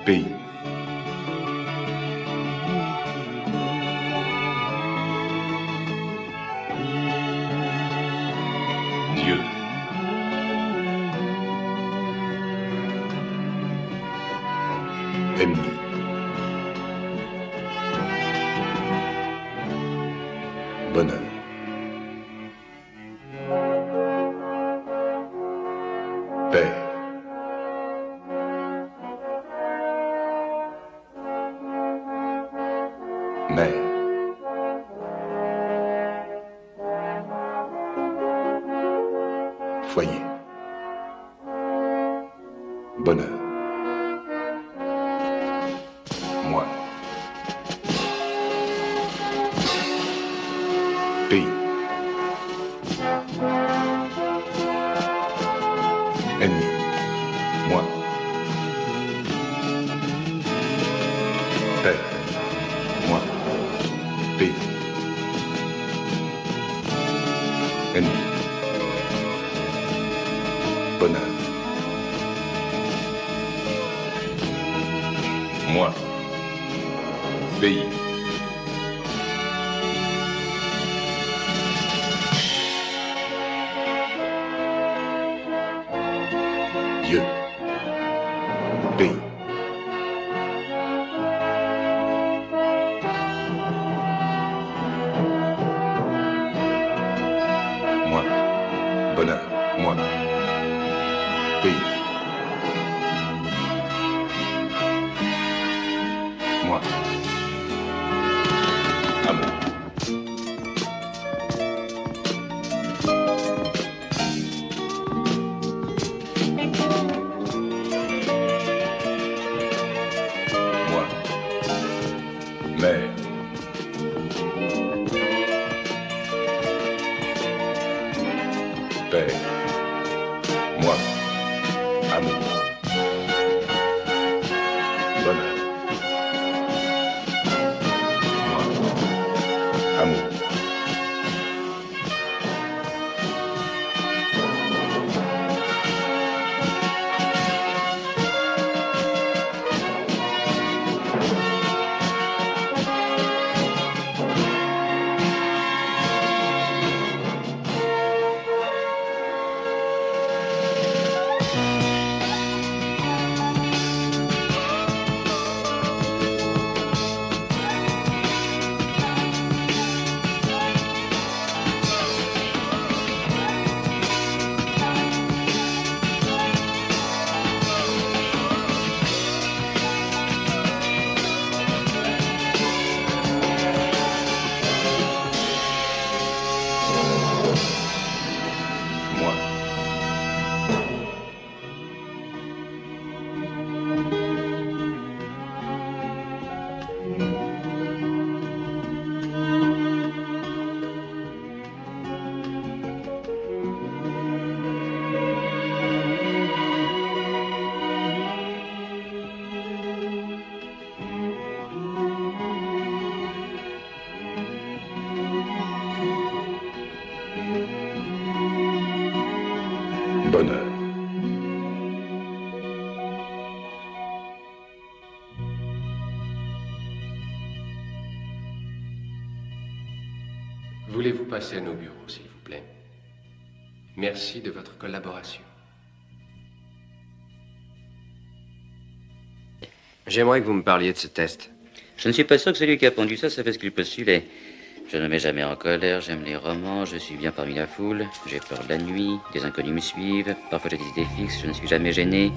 Pays. Ennemi. Bonheur. Père. Mère. Foyer. Bonheur. Moi. Pays. Ennemi. Moi. Père. Moi. Pays. Ennemi. Bonheur. Moi. Pays. Dieu. Pays. Moi. Bonheur. Moi. Pays. Moi. Amour. Moi. Mère. Père. Moi. Amour. Bonheur. Moi. Amour. Moi. Bonheur. Voulez-vous passer à nos bureaux, s'il vous plaît? Merci de votre collaboration. J'aimerais que vous me parliez de ce test. Je ne suis pas sûr que celui qui a pondu ça fait ce qu'il postulait. Je ne me mets jamais en colère, j'aime les romans, je suis bien parmi la foule, j'ai peur de la nuit, des inconnus me suivent, parfois j'ai des idées fixes, je ne suis jamais gêné.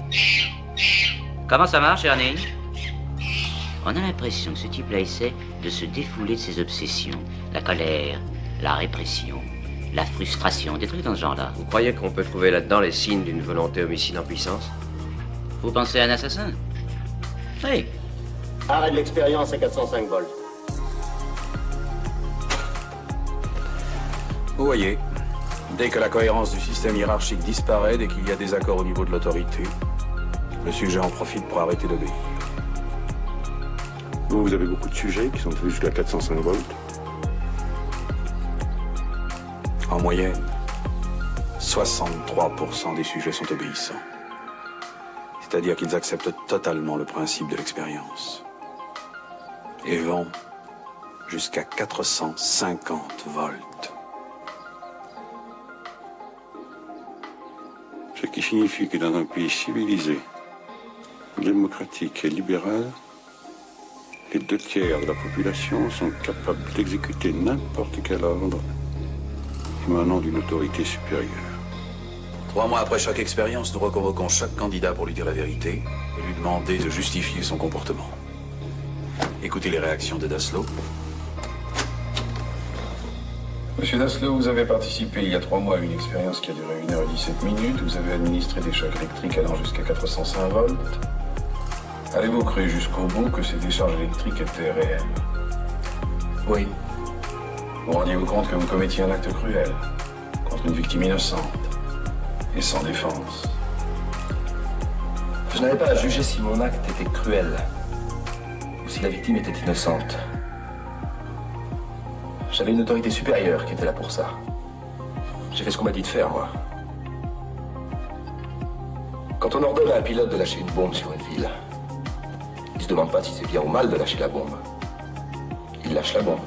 Comment ça marche, Ernie? On a l'impression que ce type-là essaie de se défouler de ses obsessions. La colère, la répression, la frustration, des trucs dans ce genre-là. Vous croyez qu'on peut trouver là-dedans les signes d'une volonté homicide en puissance? Vous pensez à un assassin? Oui. Arrêt de l'expérience à 405 volts. Vous voyez, dès que la cohérence du système hiérarchique disparaît, dès qu'il y a des accords au niveau de l'autorité, le sujet en profite pour arrêter d'obéir. Vous avez beaucoup de sujets qui sont tenus jusqu'à 405 volts. En moyenne, 63% des sujets sont obéissants. C'est-à-dire qu'ils acceptent totalement le principe de l'expérience. Et vont jusqu'à 450 volts. Ce qui signifie que dans un pays civilisé, démocratique et libérale, les 2/3 de la population sont capables d'exécuter n'importe quel ordre émanant d'une autorité supérieure. 3 mois après chaque expérience, nous reconvoquons chaque candidat pour lui dire la vérité et lui demander de justifier son comportement. Écoutez les réactions de Daslow. Monsieur Daslow, vous avez participé il y a 3 mois à une expérience qui a duré 1h17. Vous avez administré des chocs électriques allant jusqu'à 405 volts. Avez-vous cru jusqu'au bout que ces décharges électriques étaient réelles? Oui. Vous rendiez-vous compte que vous commettiez un acte cruel contre une victime innocente et sans défense? Je n'avais pas à juger si mon acte était cruel ou si la victime était innocente. J'avais une autorité supérieure qui était là pour ça. J'ai fait ce qu'on m'a dit de faire, moi. Quand on ordonne à un pilote de lâcher une bombe sur une ville, il se demande pas si c'est bien ou mal de lâcher la bombe. Il lâche la bombe.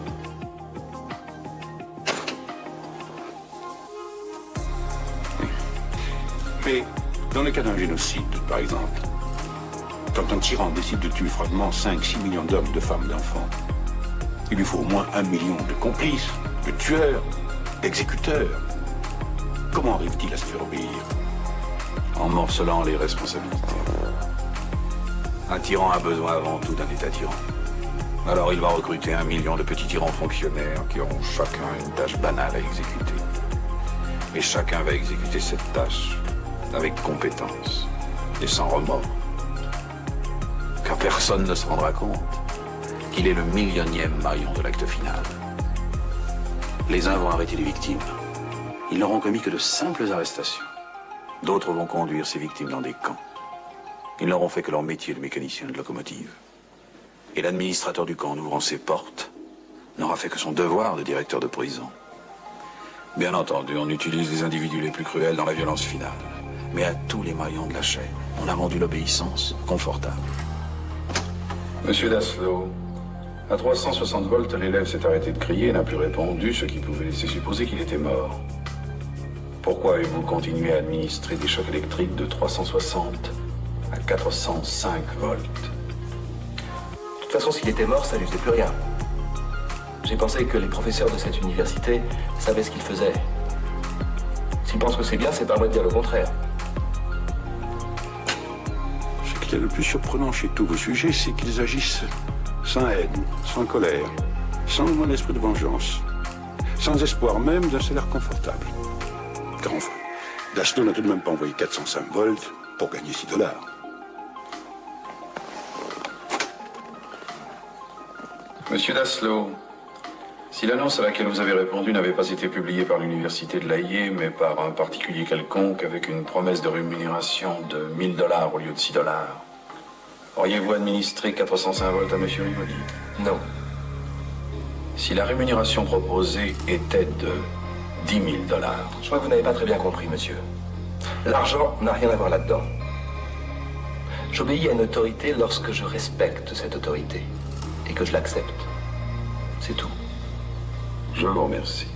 Mais dans le cas d'un génocide, par exemple, quand un tyran décide de tuer froidement 5-6 millions d'hommes, de femmes, d'enfants, il lui faut au moins 1 million de complices, de tueurs, d'exécuteurs. Comment arrive-t-il à se faire obéir? En morcelant les responsabilités. Un tyran a besoin avant tout d'un État tyran. Alors il va recruter 1 million de petits tyrans fonctionnaires qui auront chacun une tâche banale à exécuter. Et chacun va exécuter cette tâche avec compétence et sans remords. Car personne ne se rendra compte qu'il est le 1 000e maillon de l'acte final. Les uns vont arrêter les victimes. Ils n'auront commis que de simples arrestations. D'autres vont conduire ces victimes dans des camps. Ils n'auront fait que leur métier de mécanicien de locomotive. Et l'administrateur du camp, en ouvrant ses portes, n'aura fait que son devoir de directeur de prison. Bien entendu, on utilise les individus les plus cruels dans la violence finale. Mais à tous les maillons de la chaîne, on a rendu l'obéissance confortable. Monsieur Daslow, à 360 volts, l'élève s'est arrêté de crier et n'a plus répondu, ce qui pouvait laisser supposer qu'il était mort. Pourquoi avez-vous continué à administrer des chocs électriques de 360 à 405 volts? De toute façon, s'il était mort, ça ne lui faisait plus rien. J'ai pensé que les professeurs de cette université savaient ce qu'ils faisaient. S'ils pensent que c'est bien, c'est pas à moi de dire le contraire. Ce qui est le plus surprenant chez tous vos sujets, c'est qu'ils agissent sans haine, sans colère, sans le moindre esprit de vengeance, sans espoir même d'un salaire confortable. Car enfin, Daslow n'a tout de même pas envoyé 405 volts pour gagner $6. Monsieur Daslow, si l'annonce à laquelle vous avez répondu n'avait pas été publiée par l'université de l'Aïe, mais par un particulier quelconque avec une promesse de rémunération de $1000 au lieu de $6, auriez-vous administré 405 volts à monsieur Rivoli? Non. Si la rémunération proposée était de $10 000. Je crois que vous n'avez pas très bien compris, monsieur. L'argent n'a rien à voir là-dedans. J'obéis à une autorité lorsque je respecte cette autorité et que je l'accepte. C'est tout. Je vous remercie.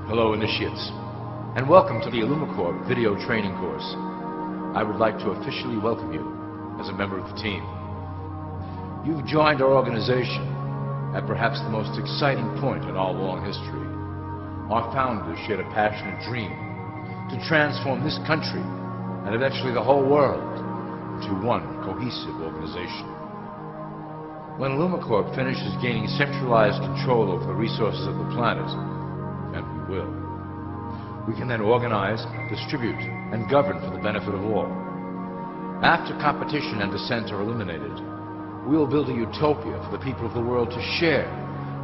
Hello, initiates, and welcome to the Illumicorp video training course. I would like to officially welcome you as a member of the team. You've joined our organization at perhaps the most exciting point in our long history. Our founders shared a passionate dream to transform this country and eventually the whole world into one cohesive organization. When Illumicorp finishes gaining centralized control over the resources of the planet, and we will, we can then organize, distribute, and govern for the benefit of all. After competition and dissent are eliminated, we will build a utopia for the people of the world to share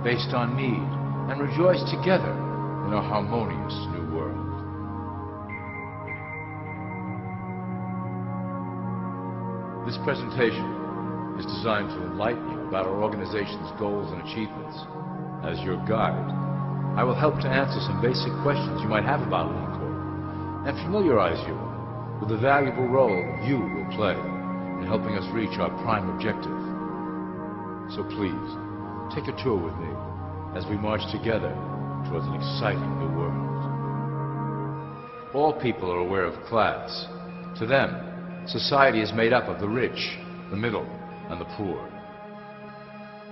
based on need and rejoice together in a harmonious new world. This presentation is designed to enlighten you about our organization's goals and achievements as your guide I will help to answer some basic questions you might have about LumaCorp and familiarize you with the valuable role you will play in helping us reach our prime objective. So please, take a tour with me as we march together towards an exciting new world. All people are aware of class. To them, society is made up of the rich, the middle, and the poor.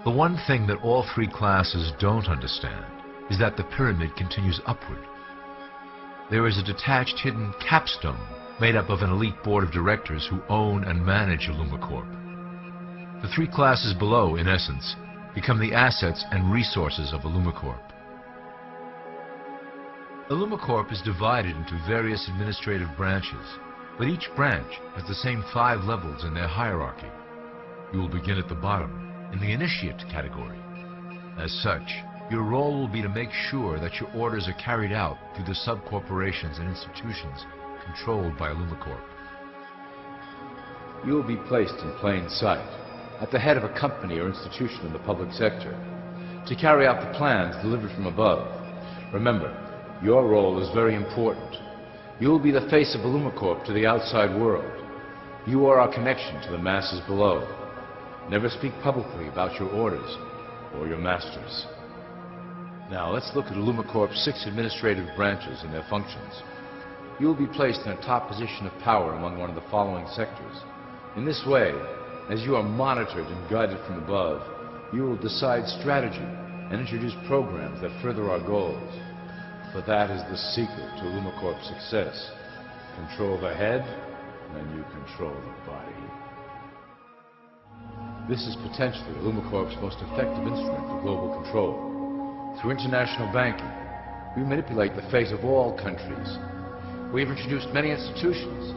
The one thing that all three classes don't understand is that the pyramid continues upward. There is a detached hidden capstone made up of an elite board of directors who own and manage IllumiCorp. The three classes below, in essence, become the assets and resources of IllumiCorp. IllumiCorp is divided into various administrative branches, but each branch has the same 5 levels in their hierarchy. You will begin at the bottom, in the initiate category. As such, your role will be to make sure that your orders are carried out through the sub-corporations and institutions controlled by IllumiCorp. You will be placed in plain sight, at the head of a company or institution in the public sector, to carry out the plans delivered from above. Remember, your role is very important. You will be the face of IllumiCorp to the outside world. You are our connection to the masses below. Never speak publicly about your orders or your masters. Now, let's look at IllumiCorp's 6 administrative branches and their functions. You will be placed in a top position of power among one of the following sectors. In this way, as you are monitored and guided from above, you will decide strategy and introduce programs that further our goals. But that is the secret to IllumiCorp's success. Control the head, and you control the body. This is potentially IllumiCorp's most effective instrument for global control. Through international banking, we manipulate the fate of all countries. We have introduced many institutions,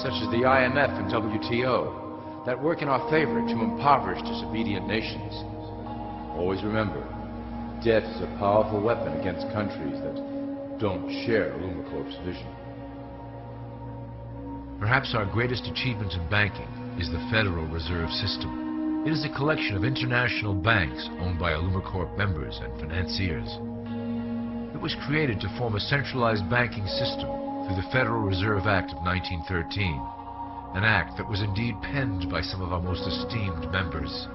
such as the IMF and WTO, that work in our favor to impoverish disobedient nations. Always remember, debt is a powerful weapon against countries that don't share IllumiCorp's vision. Perhaps our greatest achievement in banking is the Federal Reserve System. It is a collection of international banks owned by IllumiCorp members and financiers. It was created to form a centralized banking system through the Federal Reserve Act of 1913, an act that was indeed penned by some of our most esteemed members.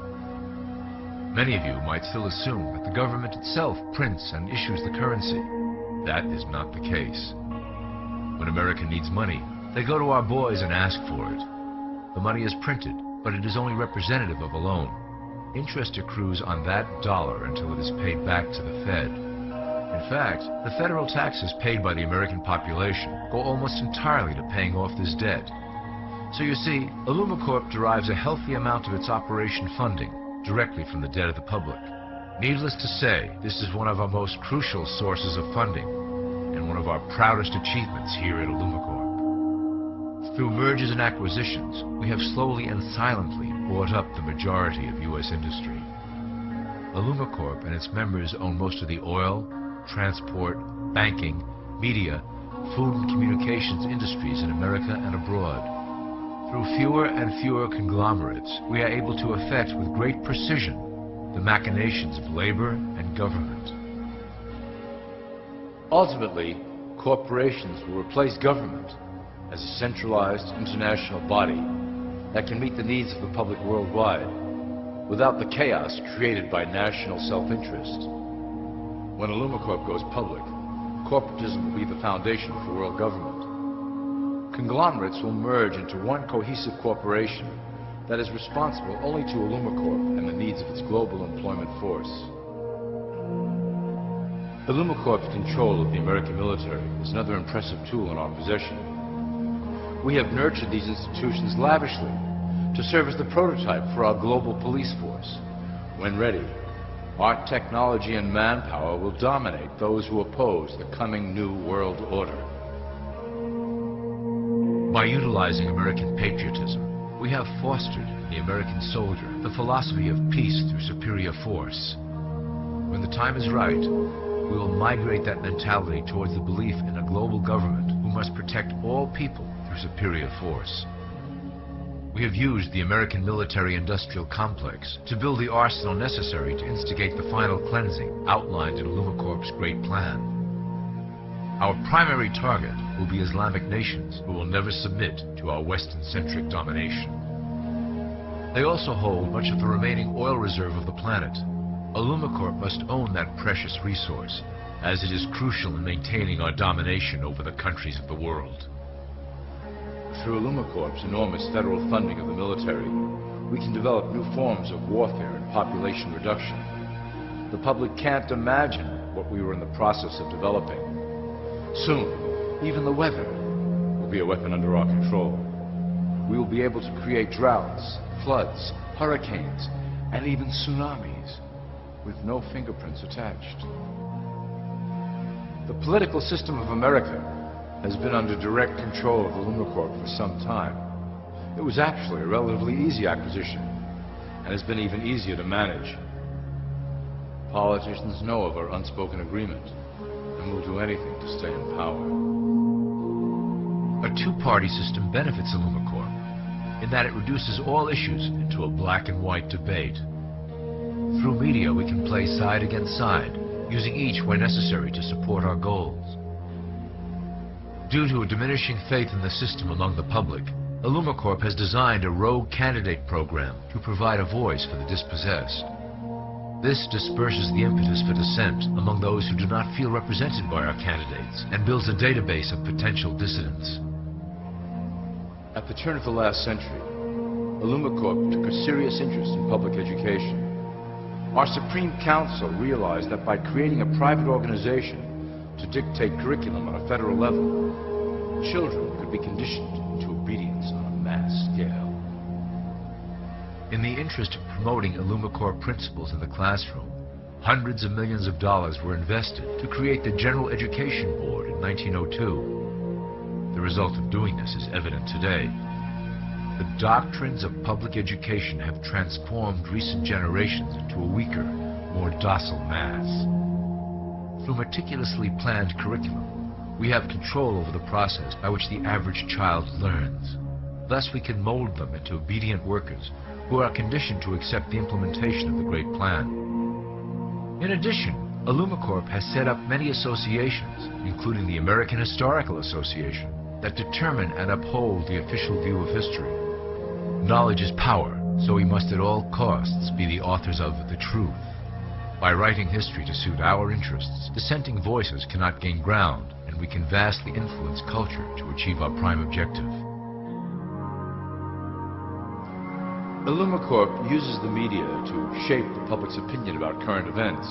Many of you might still assume that the government itself prints and issues the currency. That is not the case. When America needs money, they go to our boys and ask for it. The money is printed, but it is only representative of a loan. Interest accrues on that dollar until it is paid back to the Fed. In fact, the federal taxes paid by the American population go almost entirely to paying off this debt. So you see, IllumiCorp derives a healthy amount of its operation funding directly from the debt of the public. Needless to say, this is one of our most crucial sources of funding, and one of our proudest achievements here at IllumiCorp. Through mergers and acquisitions, we have slowly and silently bought up the majority of U.S. industry. IllumiCorp and its members own most of the oil, transport, banking, media, food and communications industries in America and abroad. Through fewer and fewer conglomerates, we are able to effect with great precision the machinations of labor and government. Ultimately, corporations will replace government as a centralized international body that can meet the needs of the public worldwide without the chaos created by national self-interest. When IllumiCorp goes public, corporatism will be the foundation for world government. Conglomerates will merge into one cohesive corporation that is responsible only to IllumiCorp and the needs of its global employment force. IllumiCorp's control of the American military is another impressive tool in our possession. We have nurtured these institutions lavishly to serve as the prototype for our global police force. When ready, our technology and manpower will dominate those who oppose the coming new world order. By utilizing American patriotism, we have fostered in the American soldier the philosophy of peace through superior force. When the time is right, we will migrate that mentality towards the belief in a global government who must protect all people through superior force. We have used the American military-industrial complex to build the arsenal necessary to instigate the final cleansing outlined in Illumicorp's Great Plan. Our primary target will be Islamic nations who will never submit to our Western-centric domination. They also hold much of the remaining oil reserve of the planet. Illumicorp must own that precious resource, as it is crucial in maintaining our domination over the countries of the world. Through Illumicorp's enormous federal funding of the military, we can develop new forms of warfare and population reduction. The public can't imagine what we were in the process of developing. Soon, even the weather will be a weapon under our control. We will be able to create droughts, floods, hurricanes, and even tsunamis with no fingerprints attached. The political system of America has been under direct control of Illumicorp for some time. It was actually a relatively easy acquisition, and has been even easier to manage. Politicians know of our unspoken agreement, and will do anything to stay in power. A two-party system benefits Illumicorp, in that it reduces all issues into a black and white debate. Through media, we can play side against side, using each where necessary to support our goals. Due to a diminishing faith in the system among the public, Illumicorp has designed a rogue candidate program to provide a voice for the dispossessed. This disperses the impetus for dissent among those who do not feel represented by our candidates and builds a database of potential dissidents. At the turn of the last century, Illumicorp took a serious interest in public education. Our Supreme Council realized that by creating a private organization to dictate curriculum on a federal level, children could be conditioned into obedience on a mass scale. In the interest of promoting Illumicorp principles in the classroom, hundreds of millions of dollars were invested to create the General Education Board in 1902. The result of doing this is evident today. The doctrines of public education have transformed recent generations into a weaker, more docile mass. Through meticulously planned curriculum, we have control over the process by which the average child learns. Thus we can mold them into obedient workers who are conditioned to accept the implementation of the Great Plan. In addition, Illumicorp has set up many associations, including the American Historical Association, that determine and uphold the official view of history. Knowledge is power, so we must at all costs be the authors of the truth. By writing history to suit our interests, dissenting voices cannot gain ground, and we can vastly influence culture to achieve our prime objective. Illumicorp uses the media to shape the public's opinion about current events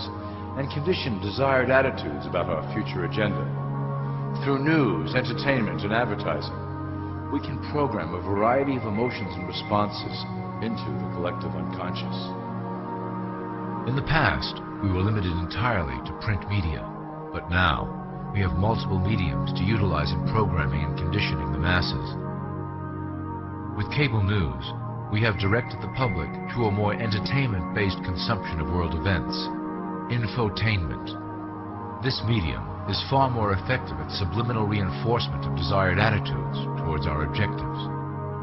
and condition desired attitudes about our future agenda. Through news, entertainment, and advertising, we can program a variety of emotions and responses into the collective unconscious. In the past, we were limited entirely to print media, but now we have multiple mediums to utilize in programming and conditioning the masses. With cable news, we have directed the public to a more entertainment-based consumption of world events, infotainment. This medium is far more effective at subliminal reinforcement of desired attitudes towards our objectives.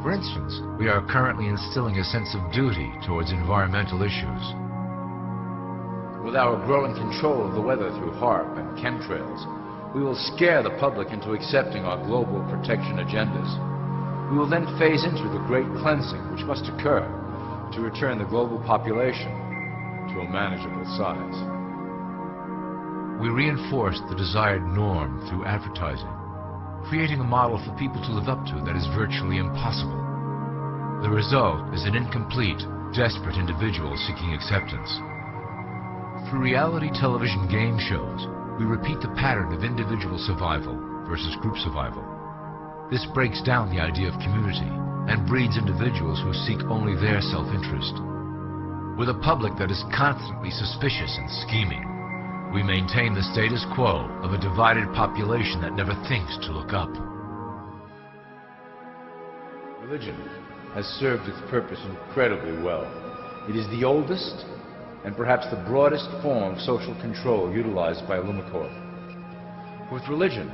For instance, we are currently instilling a sense of duty towards environmental issues. With our growing control of the weather through HAARP and chemtrails, we will scare the public into accepting our global protection agendas. We will then phase into the great cleansing which must occur to return the global population to a manageable size. We reinforce the desired norm through advertising, creating a model for people to live up to that is virtually impossible. The result is an incomplete, desperate individual seeking acceptance. Through reality television game shows, we repeat the pattern of individual survival versus group survival. This breaks down the idea of community and breeds individuals who seek only their self-interest. With a public that is constantly suspicious and scheming, we maintain the status quo of a divided population that never thinks to look up. Religion has served its purpose incredibly well. It is the oldest and perhaps the broadest form of social control utilized by Illumicorp. With religion,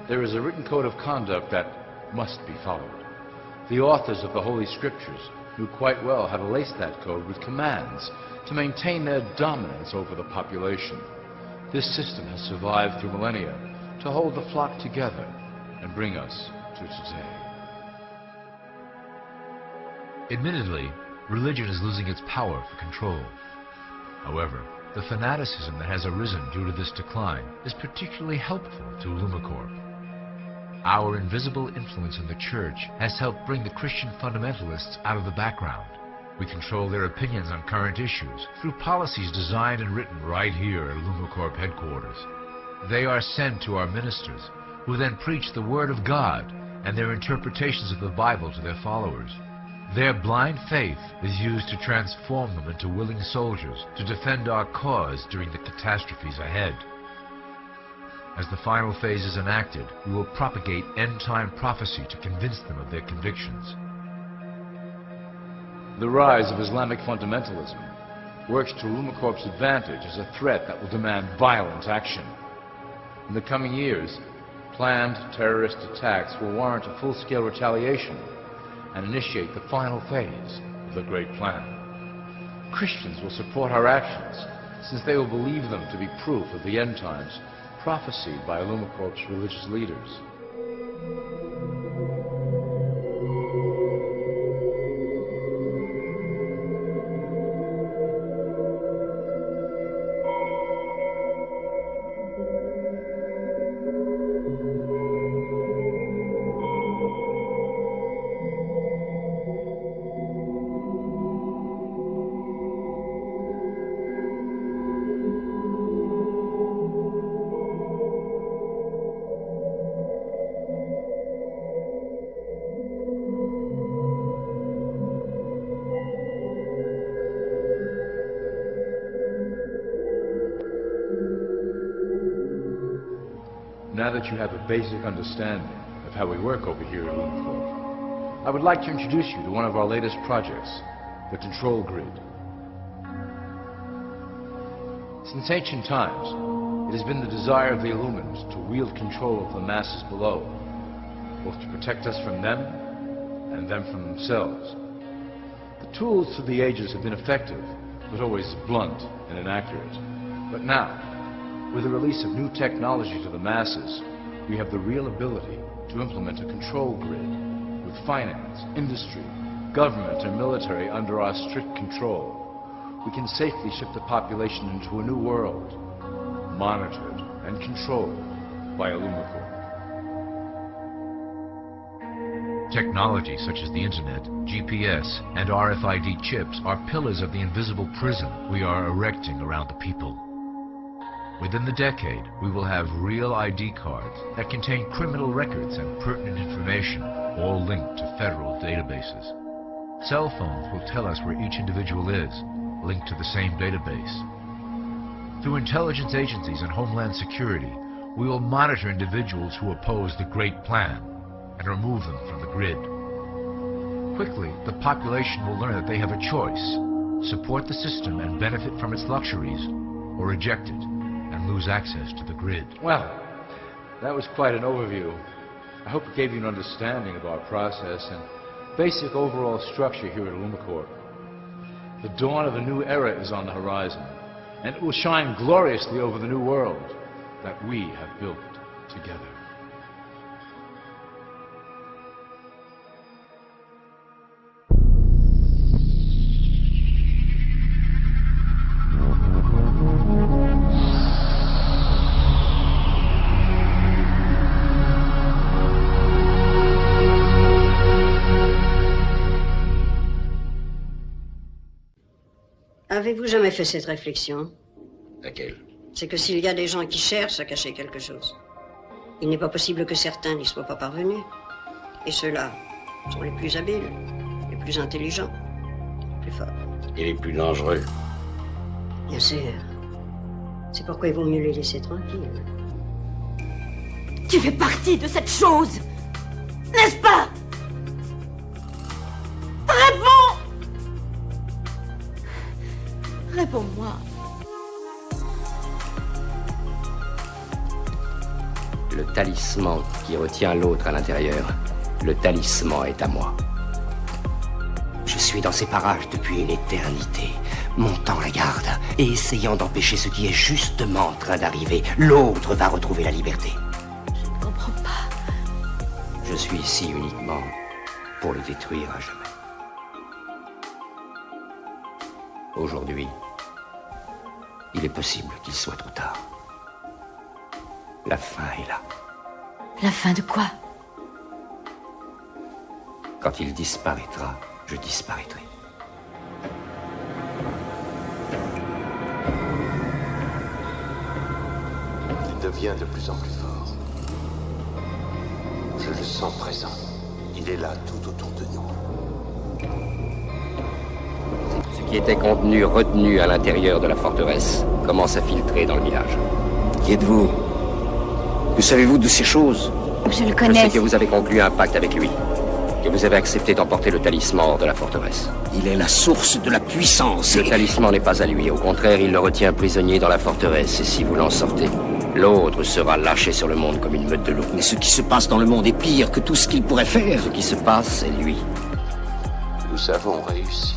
there is a written code of conduct that must be followed. The authors of the Holy Scriptures knew quite well how to lace that code with commands to maintain their dominance over the population. This system has survived through millennia to hold the flock together and bring us to today. Admittedly, religion is losing its power for control. However, the fanaticism that has arisen due to this decline is particularly helpful to Lumacorp. Our invisible influence in the church has helped bring the Christian fundamentalists out of the background. We control their opinions on current issues through policies designed and written right here at Lumacorp headquarters. They are sent to our ministers, who then preach the Word of God and their interpretations of the Bible to their followers. Their blind faith is used to transform them into willing soldiers to defend our cause during the catastrophes ahead. As the final phase is enacted, we will propagate end-time prophecy to convince them of their convictions. The rise of Islamic fundamentalism works to Lumacorp's advantage as a threat that will demand violent action. In the coming years, planned terrorist attacks will warrant a full-scale retaliation and initiate the final phase of the Great Plan. Christians will support our actions, since they will believe them to be proof of the end times prophesied by Lumacorp's religious leaders. Now that you have a basic understanding of how we work over here at Lumacorp, I would like to introduce you to one of our latest projects, the Control Grid. Since ancient times, it has been the desire of the Illumined to wield control of the masses below, both to protect us from them and them from themselves. The tools through the ages have been effective, but always blunt and inaccurate. But now, with the release of new technology to the masses, we have the real ability to implement a control grid with finance, industry, government, and military under our strict control. We can safely ship the population into a new world, monitored and controlled by Lumacorp. Technology such as the internet, GPS, and RFID chips are pillars of the invisible prison we are erecting around the people. Within the decade, we will have real ID cards that contain criminal records and pertinent information, all linked to federal databases. Cell phones will tell us where each individual is, linked to the same database. Through intelligence agencies and Homeland Security, we will monitor individuals who oppose the Great Plan and remove them from the grid. Quickly, the population will learn that they have a choice: support the system and benefit from its luxuries, or reject it and lose access to the grid. Well, that was quite an overview. I hope it gave you an understanding of our process and basic overall structure here at Lumacorp. The dawn of a new era is on the horizon, and it will shine gloriously over the new world that we have built together. Avez-vous jamais fait cette réflexion? Laquelle? C'est que s'il y a des gens qui cherchent à cacher quelque chose, il n'est pas possible que certains n'y soient pas parvenus. Et ceux-là sont les plus habiles, les plus intelligents, les plus forts. Et les plus dangereux. Bien sûr. C'est pourquoi il vaut mieux les laisser tranquilles. Tu fais partie de cette chose, n'est-ce pas? Réponds! Réponds-moi. Le talisman qui retient l'autre à l'intérieur, le talisman est à moi. suis dans ces parages depuis une éternité, montant la garde et essayant d'empêcher ce qui est justement en train d'arriver. L'autre va retrouver la liberté. Je ne comprends pas. Je suis ici uniquement pour le détruire à jamais. Aujourd'hui, il est possible qu'il soit trop tard. La fin est là. La fin de quoi? Quand il disparaîtra, je disparaîtrai. Il devient de plus en plus fort. Je le sens présent. Il est là tout autour de nous. Ce qui était contenu, retenu à l'intérieur de la forteresse, commence à filtrer dans le village. Qui êtes-vous? Que savez-vous de ces choses? Je le connais. Je sais que vous avez conclu un pacte avec lui. Que vous avez accepté d'emporter le talisman hors de la forteresse. Il est la source de la puissance. Le talisman n'est pas à lui. Au contraire, il le retient prisonnier dans la forteresse. Et si vous l'en sortez, l'autre sera lâché sur le monde comme une meute de loups. Mais ce qui se passe dans le monde est pire que tout ce qu'il pourrait faire. Ce qui se passe, c'est lui. Nous avons réussi.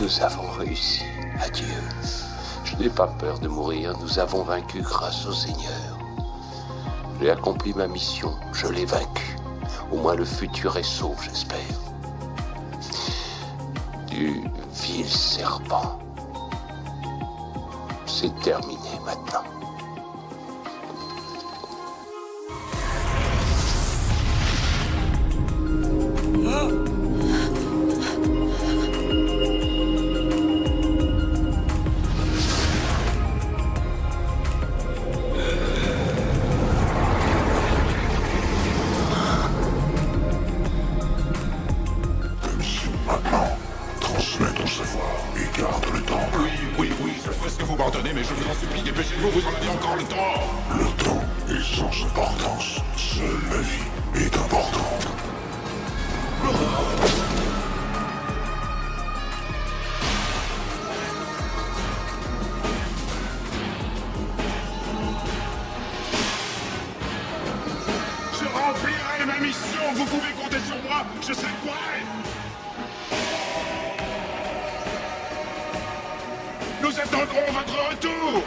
Nous avons réussi. Adieu. Je n'ai pas peur de mourir. Nous avons vaincu grâce au Seigneur. J'ai accompli ma mission. Je l'ai vaincu. Au moins le futur est sauf, j'espère. Du vil serpent. C'est terminé maintenant. Transmets ton savoir et garde le temple. Oui, je ferai ce que vous m'ordonnez, mais je vous en supplie, dépêchez-vous, vous en avez encore le temps. Le temps est sans importance. Seule la vie est importante. Je remplirai ma mission, vous pouvez compter sur moi, je serai prêt. Nous attendrons votre retour.